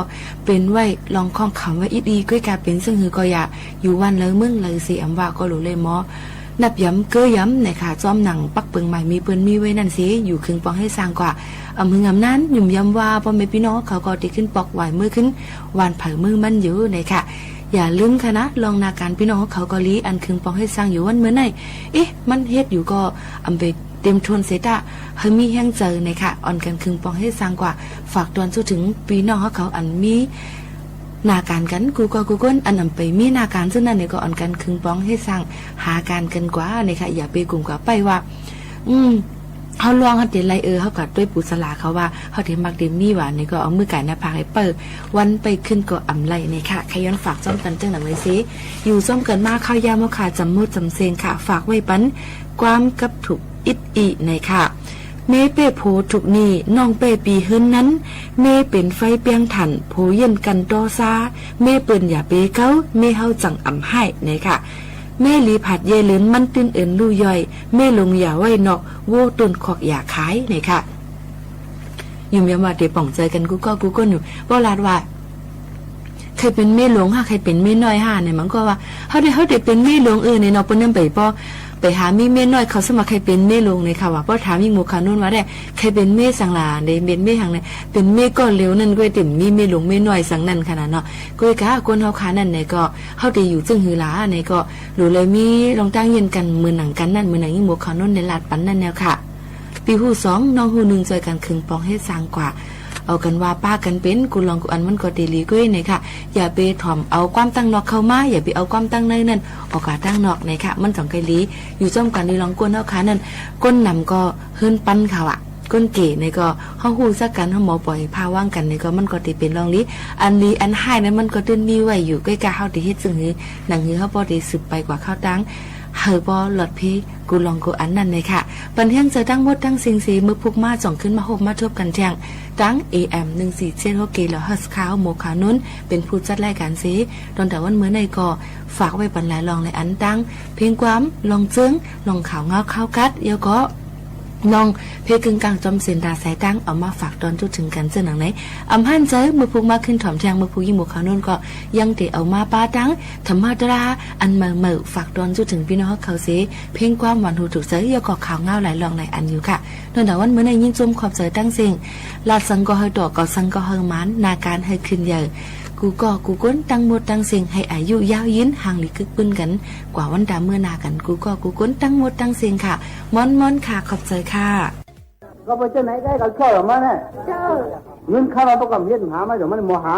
เป็นไว้ลองข้องคำว่าอีดีก้อยกาเป็นซึ่งคือก็อยากอยู่วันเลยเมืองเลยสิอำว่าก็รู้เลยหมอนับย้ำเกยย้ำนะคะจอมหนังปักเปิงใหม่มีเปิ้นมีไว้นั่นสิอยู่ครึ่งปองให้สร้างกว่ามืองำนั้นหยุ่มย้ำว่าพ่อแม่พี่น้องเขาก็ติขึ้นปอกไหวมือขึ้นวานเผามือมันอยู่นะคะอย่าลืมค่ะนะลองนาการพี่น้องเขาเกาหลีอันครึ่งปองให้สร้างอยู่วันเมื่อไหร่มันเฮ็ดอยู่ก็ไปเต็มทนเสตะเฮมีแห้งเจอนะคะอ่อนกันครึ่งปองให้สร้างกว่าฝากตอนถึงพี่น้องเขาอันมีนาการกันกูก้นอันนำไปมีนาการซึ่งนั่นเนี่ยก็อ่อนกันคึงป้องให้สร้างหาการกันกว่าเนี่ยค่ะอย่าไปกลุ่มกว่าไปว่าเขาลองเขาเดี๋ยวไรเขากัดด้วยปุสลาเขาว่าเขาเดี๋ยวมักเดี๋ยวมีว่าเนี่ยก็เอามือไก่หน้าผากให้เปิดวันไปขึ้นก็อ่ำไรเนี่ยค่ะใครย้อนฝากจ้อมกันจังหนังเลยสิอยู่จ้อมกันมากข้าวยามะขาจำมืดจำเซงค่ะฝากไว้ปันความกับถูกอิดอีเนี่ยค่ะเมเป้โพถูกนี่น้องเป้ปีเฮินนั้นเมเป็นไฟเปียงถันโพเย็นกันตอซาเมเปิ้นอย่าเปเก้าเมเฮาจังอ่ำให้เนี่ยค่ะเมลีผัดเยลืนมันตื้นเอินลู่ย่อยเมลงอย่าไว้นอกโว้ตุนขอกอย่าขายเนี่ยค่ะยุ่มยำว่าเดี๋ยวป่องใจกันกูก็อยู่ว่าลาดว่าใครเป็นเมหลวงใครเป็นเมน้อยเนี่ยมันก็ว่าเขาได้เป็นเมหลวงเนี่ยเนาะเปิ้นนำไปป้อไปหามีเม่น้อยเขาสมัครใครเป็นเม่ลงในค่ะว่าเพราะถามยิ่งหมู่ขานุ่นว่าได้ใครเป็นเม่สังลาได้เป็นเม่หังเนี่ยเป็นเม่ก้อนเร็วนั่นก็ติ่มมีเม่ลงเม่น้อยสังนั่นขนาดเนาะก็กะคนเฮาขานั่นเนี่ยก็เฮาได้อยู่จึงหือหลาเนี่ยก็รู้เลยมีลองตั้งเย็นกันมือหนังกันนั่นมือหนังยิ่งหมู่ขานุ่นในลาดปันนั่นแนวค่ะปีหู2น้องหู1จอยกันครึ่งปองให้สร้างกว่าเอากันว่าป้ากันเป็นกูลองกูอันมันก็เดลีก้อยเนี่ยค่ะอย่าไปถ่อมเอาความตั้งนอกเข้ามาอย่าไปเอาความตั้งในนั่นออกกาตั้งนอกเนี่ยค่ะมันสองไกลีอยู่จ้อมกันดีลองก้นเฮาขานั่นก้นนำก็เฮิรนปั้นเขาอ่ะก้นเก๋เนี่ยก็เฮาฮู้ซักกันเฮาหมอปล่อยพาว่างกันเนี่ยก็มันก็ติเป็นรองลีอันลีอันให้นั้นมันก็ตื้นมีไว้อยู่ใกล้ๆเฮาที่เฮ็ดซึ่งหือหนังหือเฮาบ่ได้สืบไปกว่าข้าวตังเฮาบ่หลอดพีกูลองกูอันนั่นเลยค่ะปันเที่ยงเจอตั้งหมดตั้งสิ่งสีมือพุกมาจ่องขึ้นมาหกมาทบกันแทงตั้ง AM 147 กิโลเฮิรตซ์ขาวโมขานุนเป็นผู้จัดรายการสีตอนแต่วันเมื่อในก็ฝากไว้ปันหลายลองในอันตั้งเพียงความลองจึงลองข่าวเงาข้าวกัดเดี๋ยวก็น้องเพกึ่งกลางจอมเสียนดาสายตั้งเอามาฝากตอนจุดถึงกันเจอหนังไหนหั่นเจอมือพุกมาขึ้นถ่อมแทงมือพุกยิ่งหมวกขาวนุ่นก็ยังเตะเอามาป้าตั้งธรรมดาอันเมื่อฝากตอนจุดถึงพี่น้องเขาเสเพ่งความหวานหูถูกเจอยก็ข่าวเงาหลายลองหลายอันอยู่ค่ะตอนแต่วันเมื่อในยิ่งจุ่มขอบเจอตั้งสิ่งลาดสังก็เฮาดอกก็สังก็เฮามันนาการให้ขึ้นใหญ่กู กูก่อกูก้นตั้งหมดตั้งเสียงให้อายุยาวยืนห่างหลีกึกปืนกันกว่าวันดาเมื่อนากันกูก่อกูก้นตั้งหมดตั้งเสียงค่ะม่อนค่ะขอบใจค่ะก็ไปเจ้าไหนได้ก็ช่วยออกมาเนี่ยเงินข้ามาประกอบเฮ็ดหามาเดี๋ยวมันโมหา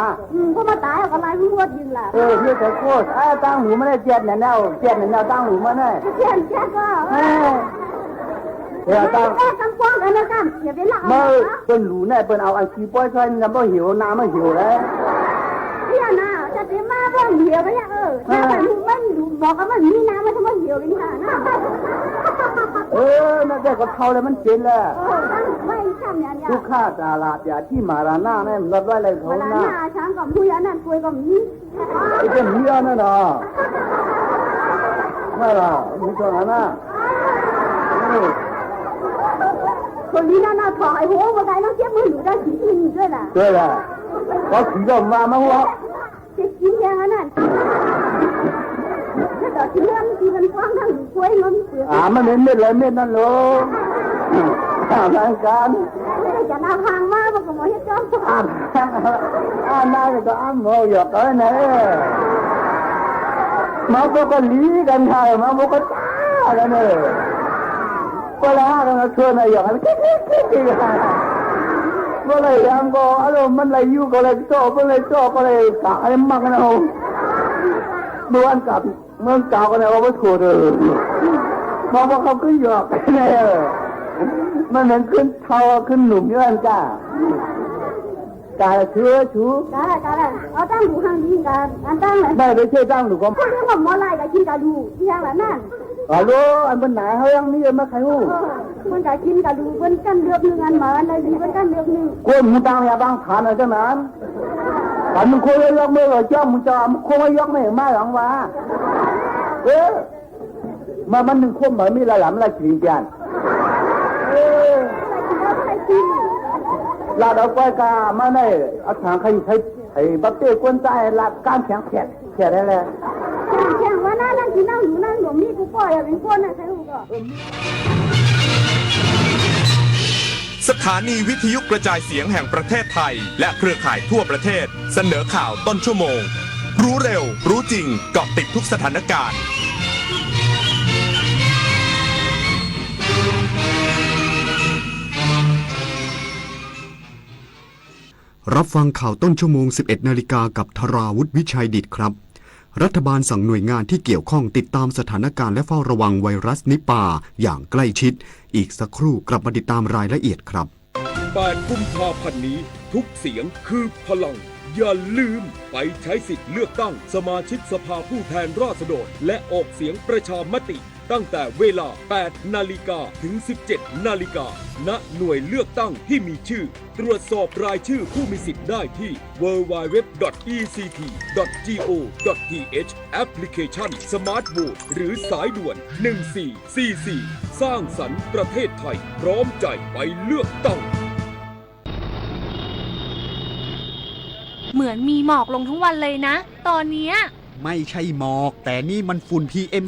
ก็มาตายเอาอะไรพูดยิงล่ะเฮ็ดแต่โคตรตั้งหูไม่ได้เจ็ดแนวตั้งหูมาเนี่ยเจ็ดก็ตั้งกว้างกันแล้วกันอย่าไปหลักมาเป็นหลูเนี่ยเป็นเอาไอ้ขี้ป้อยใส่น้ำบ่หิวน้ำไม่หิวแล้วเนี่ยนะจะเต็มมาบ่หิวไปเนี่ยถ้าแต่มึงไม่บอกว่ามันมีน้ำมันทำไมหิวกันขนาดนั้นนั่นแกก็เขาเลยมันเจ็บแล้วไม่ใช่เนี่ยทุกข้าตาลาดอย่าที่มาราหน้าเนี่ยมันรถไว้เลยเขาหน้าช้างกับผู้ยันนั่นคุยกับมีไอ้เจ้ามีอ่ะนั่นน่ะนั่นล่ะมีตัวนั้นน่ะคนนี้น่าถอยหัวมาได้ต้องเจ็บมืออยู่ได้ขี้ทิ้งด้วยล่ะ对了我ขี่รถมามั้งวะจะกินอย่างนั้นถ้าต่อที่เรื่องที่มันกว้างทั้งกล้วยล้นเปลือกมันเม็ดเลยเม็ดนั่นโลทางการไม่ได้จะน่าพังมากมันก็ไม่ให้จ้องน่าจะอ้ำโมยกเลยเนี่ยมาพวกก็ลีกันไทยมาพวกก็จ้ากันเนี่ยก็แล้วกันชวนนายอย่างนั้นก็เลยยังก็อารมณ์มันเลยยุ่งก็เลยโจ้ก็เลยกะอะไรมั่งนะเมื่อวันกับเมืองเก่าก็เลยว่าถูกเพราะว่าเขาขึ้นหยอกเนี่ยมันเหมือนขึ้นเทาขึ้นหนุ่มเยอะจ้ากาเชื้อชูกาเอาตั้งดูห้างดีกันตั้งเลยไม่ไปเชื่อตั้งดูก็เขาเรียกว่าหมอไล่กับกินกาดูที่ยังละนั่นฮัลโหลอันเป็นไหนเขายังมีมาใครหูมันกากินกาดูเป็นกันเลือกหนึ่งอันมาอันใดดีเป็นกันเลือกหนึ่งกูมึงตั้งยาบ้างฐานอะไรจังนั้นแต่มึงคุยยกมือจ้ามึงจะมึงคงไม่ยกไม่มาหรอกวะมันหนึ่งคนเหมือนมีละหลำละจีกันลาดเอาไปกามาเนี่ยเอาทางใครบัตเต้กวนใจละการแข่งได้เลยแข่งว่านั่งกินนั่งอยู่นั่งหลงมีกูปล่อยอะไรพวกนั้นใครรู้ก็สถานีวิทยุกระจายเสียงแห่งประเทศไทยและเครือข่ายทั่วประเทศเสนอข่าวต้นชั่วโมงรู้เร็วรู้จริงเกาะติดทุกสถานการณ์รับฟังข่าวต้นชั่วโมง 11 นาฬิกากับธราวุฒิวิชัยดิษฐ์ครับรัฐบาลสั่งหน่วยงานที่เกี่ยวข้องติดตามสถานการณ์และเฝ้าระวังไวรัสนิปาอย่างใกล้ชิดอีกสักครู่กลับมาติดตามรายละเอียดครับ8 กุมภาพันธ์นี้ทุกเสียงคือพลังอย่าลืมไปใช้สิทธิ์เลือกตั้งสมาชิกสภาผู้แทนราษฎรและออกเสียงประชามติตั้งแต่เวลา 8 นาฬิกาถึง 17 นาฬิกาณหน่วยเลือกตั้งที่มีชื่อตรวจสอบรายชื่อผู้มีสิทธิ์ได้ที่ www.ect.go.th แอปพลิเคชัน Smart Vote หรือสายด่วน 1444 สร้างสรรค์ประเทศไทยพร้อมใจไปเลือกตั้งเหมือนมีหมอกลงทั้งวันเลยนะตอนเนี้ยไม่ใช่หมอกแต่นี่มันฝุ่น PM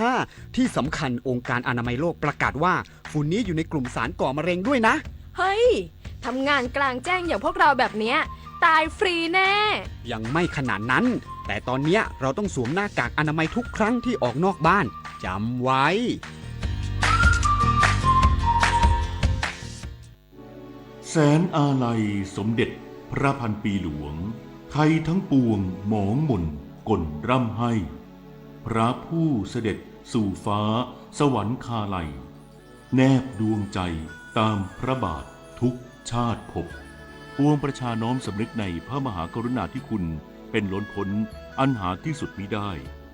2.5 ที่สำคัญองค์การอนามัยโลกประกาศว่าฝุ่นนี้อยู่ในกลุ่มสารก่อมะเร็งด้วยนะเฮ้ยทำงานกลางแจ้งอย่างพวกเราแบบเนี้ยตายฟรีแน่ยังไม่ขนาดนั้นแต่ตอนเนี้ยเราต้องสวมหน้ากากอนามัยทุกครั้งที่ออกนอกบ้านจำไว้แสนอาลัยสมเด็จพระพันปีหลวงไทยทั้งปวงหมองหม่นก่นร่ำให้พระผู้เสด็จสู่ฟ้าสวรรคาลัยแนบดวงใจตามพระบาททุกชาติภพปวงประชาน้อมสำนึกในพระมหากรุณาธิคุณเป็นล้นพ้นอันหาที่สุดมิได้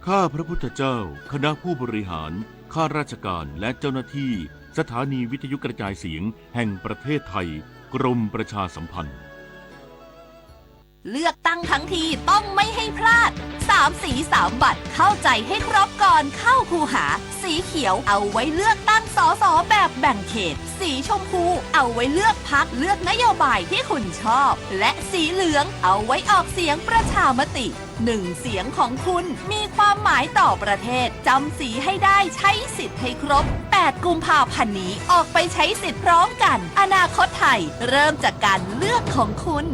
ข้าพระพุทธเจ้าคณะผู้บริหารข้าราชการและเจ้าหน้าที่สถานีวิทยุกระจายเสียงแห่งประเทศไทยกรมประชาสัมพันธ์เลือกตั้งทั้งทีต้องไม่ให้พลาด3 สี3 บัตรเข้าใจให้ครบก่อนเข้าคูหาสีเขียวเอาไว้เลือกตั้งสสแบบแบ่งเขตสีชมพูเอาไว้เลือกพรรคเลือกนโยบายที่คุณชอบและสีเหลืองเอาไว้ออกเสียงประชามติ1 เสียงของคุณมีความหมายต่อประเทศจำสีให้ได้ใช้สิทธิ์ให้ครบ8 กุมภาพันธ์นี้ออกไปใช้สิทธิ์พร้อมกันอนาคตไทยเริ่มจากการเลือกของคุณ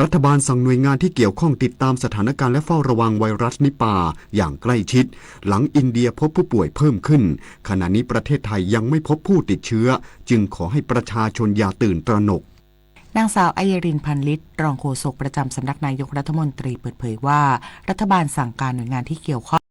รัฐบาลสั่งหน่วยงานที่เกี่ยวข้องติดตามสถานการณ์และเฝ้าระวังไวรัสนิปาอย่างใกล้ชิดหลังอินเดียพบผู้ป่วยเพิ่มขึ้นขณะนี้ประเทศไทยยังไม่พบผู้ติดเชื้อจึงขอให้ประชาชนอย่าตื่นตระหนกนางสาวอัยรินพันลิตรองโฆษกประจำสำนักนายกรัฐมนตรีเปิดเผยว่ารัฐบาลสั่งการหน่วยงานที่เกี่ยวข้อง